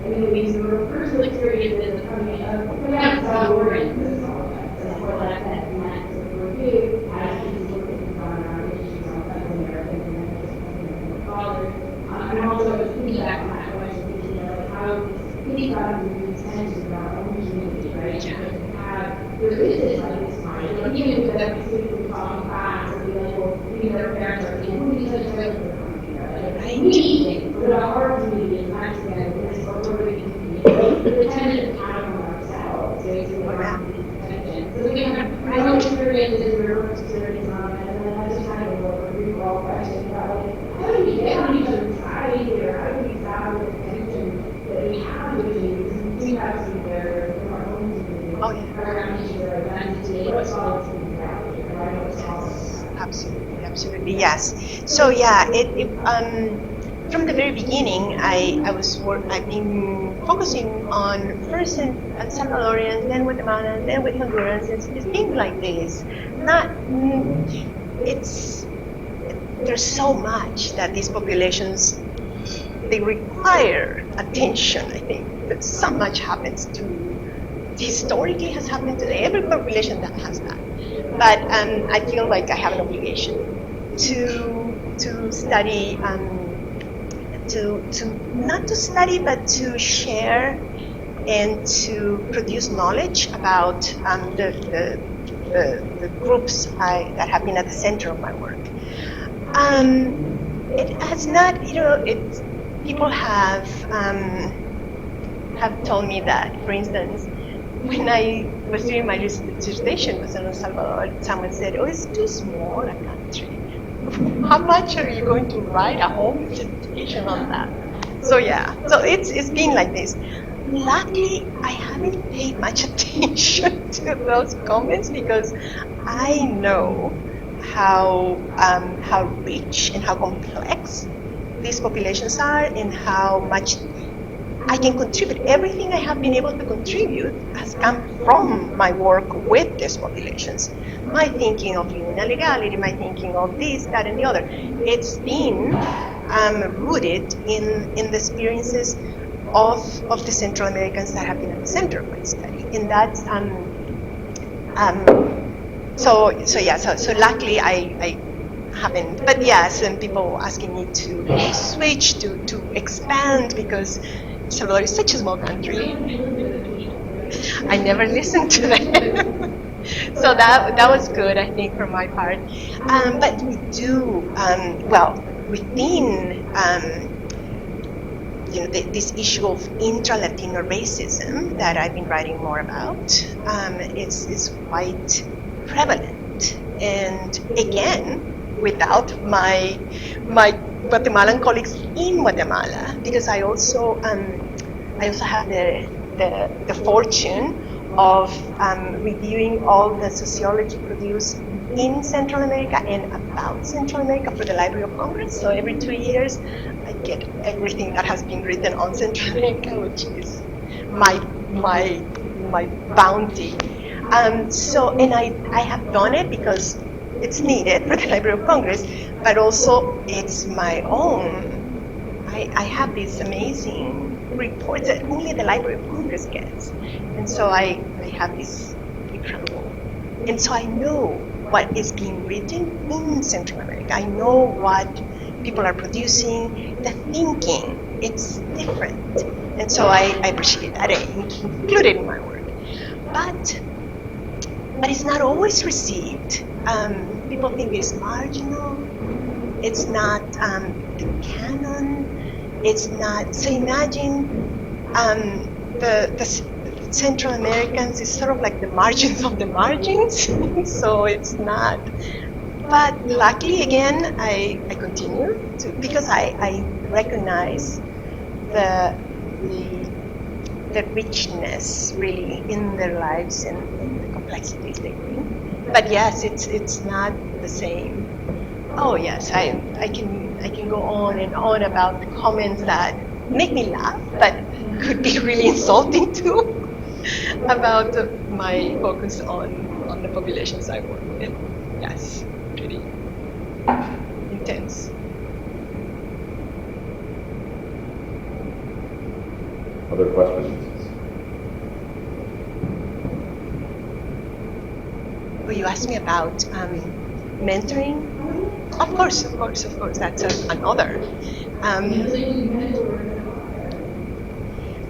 I mean, we sort of personal experiences of coming up, coming out of Salvadoran, and for that meant sort of review, as students look at on our issues on Latin American and then just fathers. And also thinking back on that question, thinking like how think about these tensions in our own community, right? There is this like this mind, like even with the specifically talking class, or be like, well, maybe their parents are saying, who needs such a way for the country, right? Like, we need things, but about our community is not together, this or we're going to be the tension of having ourselves, basically around these tensions. So we have our own experiences, we're experiences on it, and then I just kind of a recall question about like, how do we get on each other's side here? How do we solve the tension that we have between these? And we have some barriers from our own community. Oh, yeah. Around each other, identity, what's all this reality, right? What's all this. Absolutely, absolutely, yes. So yeah, from the very beginning, I've been focusing on first in El Salvadorians, then Guatemalans, then with Hondurans. It's been like this. There's so much that these populations, they require attention, I think. That so much happens historically has happened to every population that has that. But I feel like I have an obligation to study, not to study, but to share and to produce knowledge about the groups that have been at the center of my work. It has not, people have told me that, for instance, when I was doing my dissertation was in El Salvador, someone said, "Oh, it's too small a country. How much are you going to write a whole dissertation on that?" So yeah, so it's been like this. Luckily, I haven't paid much attention to those comments because I know how rich and how complex these populations are and how much I can contribute. Everything I have been able to contribute has come from my work with these populations. My thinking of human legality, my thinking of this, that, and the other. It's been rooted in the experiences of the Central Americans that have been at the center of my study. And that's so luckily I haven't. But yes, and people asking me to switch, to expand because El Salvador is such a small country. I never listened to them. So that was good, I think, for my part. But we do, within this issue of intra-Latino racism that I've been writing more about, is quite prevalent. And again, without my Guatemalan colleagues in Guatemala, because I also have the fortune of reviewing all the sociology produced in Central America and about Central America for the Library of Congress. So every 2 years, I get everything that has been written on Central America, which is my bounty. And I have done it because it's needed for the Library of Congress, but also it's my own. I have these amazing reports that only the Library of Congress gets. And so I have this incredible. And so I know what is being written in Central America. I know what people are producing, the thinking, it's different. And so I appreciate that, I include it in my work. But it's not always received. People think it's marginal. It's not the canon. It's not. So imagine the Central Americans is sort of like the margins of the margins. So it's not. But luckily, again, I continue to because I recognize the richness really in their lives and the complexities they bring. But yes, it's not the same. Oh yes, I can go on and on about the comments that make me laugh, but could be really insulting too, about my focus on the populations I work with. Yes, pretty intense. Other questions? Well, you asked me about mentoring. Of course. That's another.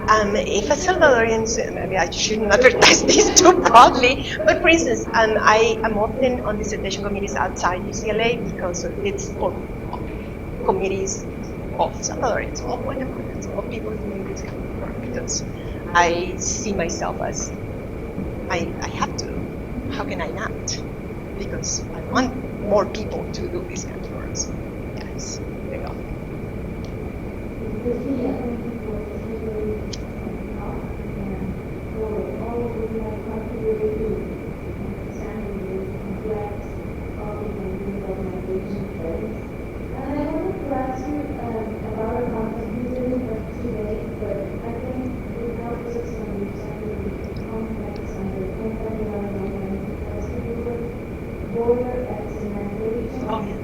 If a Salvadorian, maybe I shouldn't advertise this too broadly, but for instance, I am often on dissertation committees outside UCLA because it's for committees of Salvadorians, of Guatemalans, of people doing this kind of work, because I see myself as, I have to, how can I not? Because I want more people to do this kind of work, so yes, there you go. Oh, yeah.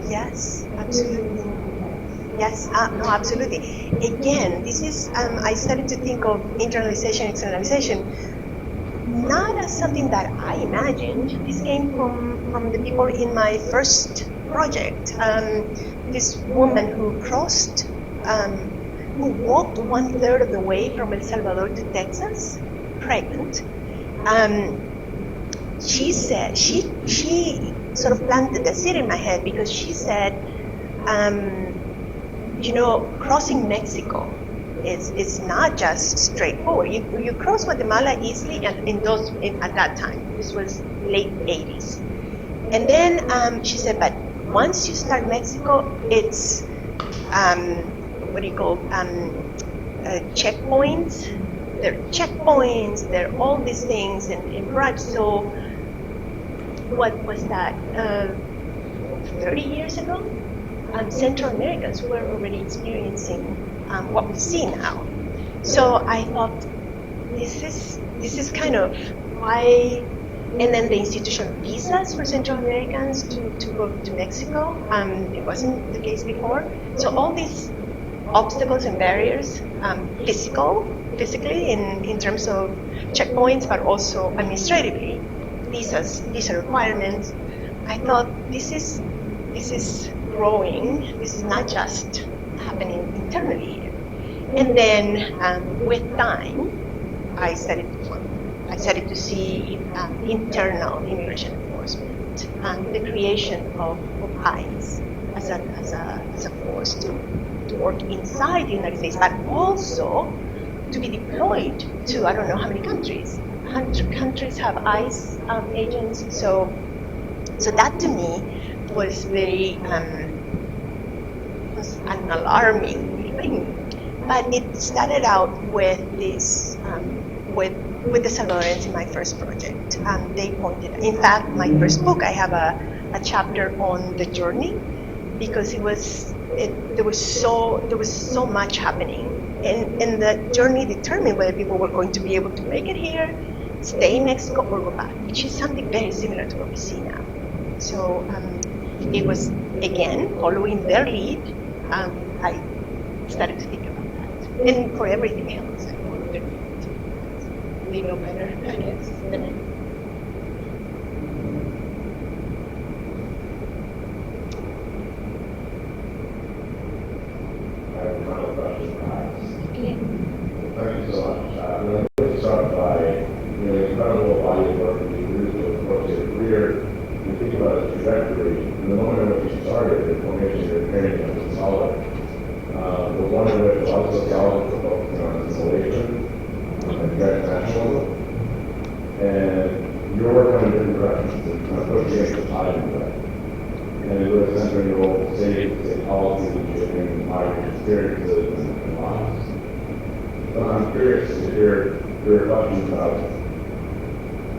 Yes, absolutely. Yes, no, absolutely. Again, this is, I started to think of internalization, externalization, not as something that I imagined. This came from the people in my first project. This woman who crossed, who walked 1/3 of the way from El Salvador to Texas, pregnant. She said, she sort of planted a seed in my head because she said, you know, crossing Mexico is not just straightforward. You cross Guatemala easily, and at that time, this was late 80s. And then she said, but once you start Mexico, it's what do you call checkpoints? There are checkpoints. There are all these things, and right. So what was that? 30 years ago, Central Americans were already experiencing what we see now. So I thought, this is kind of why. And then the institution of visas for Central Americans to go to Mexico, it wasn't the case before. So all these obstacles and barriers, physically in terms of checkpoints, but also administratively, visa requirements. I thought this is growing. This is not just happening internally here. And then with time, I started to see internal immigration enforcement and the creation of ICE as a force to work inside the United States, but also to be deployed to I don't know how many countries. 100 countries have ICE agents. So that to me was very was an alarming thing. But it started out with this with the Salvadorians in my first project. They pointed. In fact, my first book, I have a chapter on the journey because there was so much happening, and the journey determined whether people were going to be able to make it here, stay in Mexico, or go back, which is something very similar to what we see now. So it was again following their lead. I started to think about that, and for everything else, I followed their lead. They know better, I guess, than I. I have a final question, perhaps. Thank you so much. I'd like to start by the incredible body of work that you produced over the course of your career. When you think about the trajectory, in the moment in which you started the formation of your training as a scholar, was one in which a lot of sociologists were focusing on assimilation and transnationalism. And your work went in different directions and kind of pushed against the tide in a way. And it was centering your role of state policy and shaping migrant experiences and lives. So I'm curious to hear your reflections about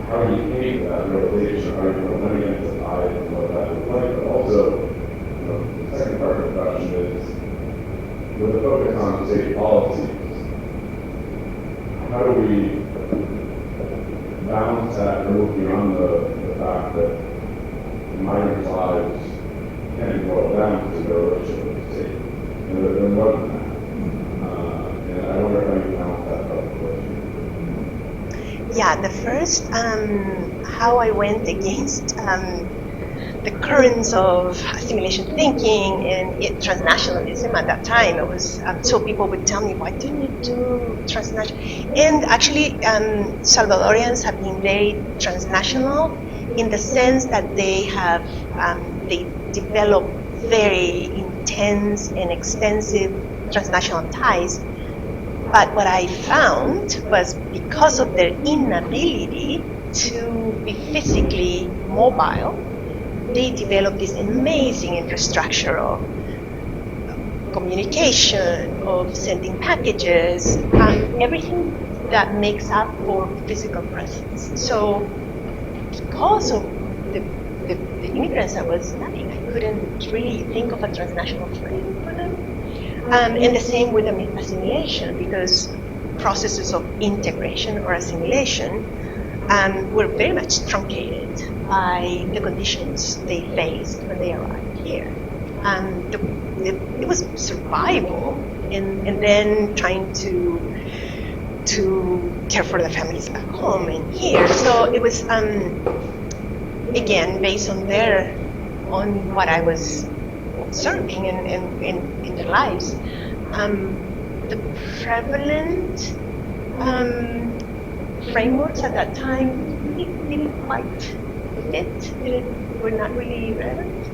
how you came to that realization, how you went against the tide and what that looked like, but also, the second part of the question is, with a focus on state policies, how do we balance that or move beyond the fact that migrants' lives can be boiled down to their relationship with the state. And there wasn't that. And I wonder how you found that relationship. Yeah, the first, how I went against the currents of assimilation thinking and transnationalism at that time. It was so people would tell me, why didn't you do transnational? And actually, Salvadorians have been very transnational in the sense that they have they developed very intense and extensive transnational ties. But what I found was because of their inability to be physically mobile, they developed this amazing infrastructure of communication, of sending packages, everything that makes up for physical presence. So because of the immigrants, I was nothing. I couldn't really think of a transnational friend for them. And the same with assimilation, because processes of integration or assimilation were very much truncated by the conditions they faced when they arrived here. It was survival, and then trying to care for the families back home and here. So it was again based on what I was observing in their lives. The prevalent frameworks at that time didn't quite fit, were not really relevant.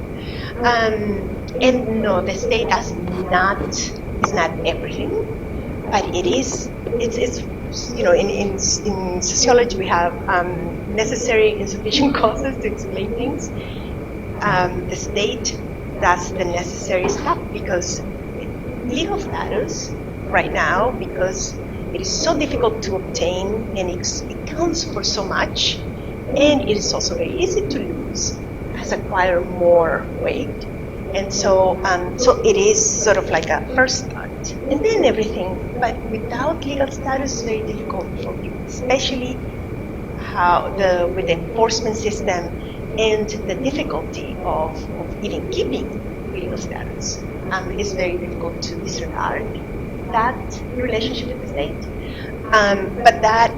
And no, the state is not everything, but it's in sociology we have necessary and sufficient causes to explain things. The state does the necessary stuff because legal status right now, because it is so difficult to obtain and it counts for so much, and it is also very easy to lose, has acquired more weight. And so it is sort of like a first start. And then everything, but without legal status, it's very difficult for you, especially with the enforcement system and the difficulty of even keeping legal status. It's very difficult to disregard that relationship with the state. But that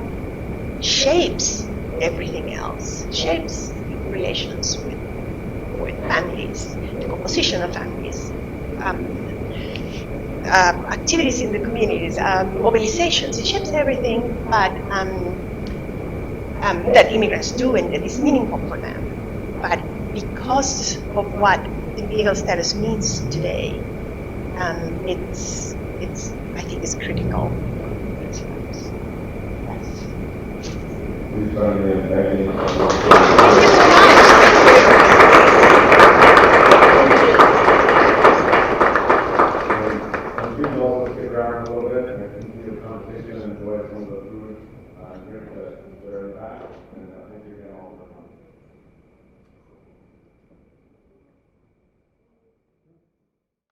shapes everything else, shapes relations with families, the composition of families, activities in the communities, mobilizations. It shapes everything, but that immigrants do and that is meaningful for them. But because of what the legal status means today, it's I think it's critical. Please join me in thanking around a little bit and continue the conversation and enjoy some of the food and drink that are in the back. And I think you're going to all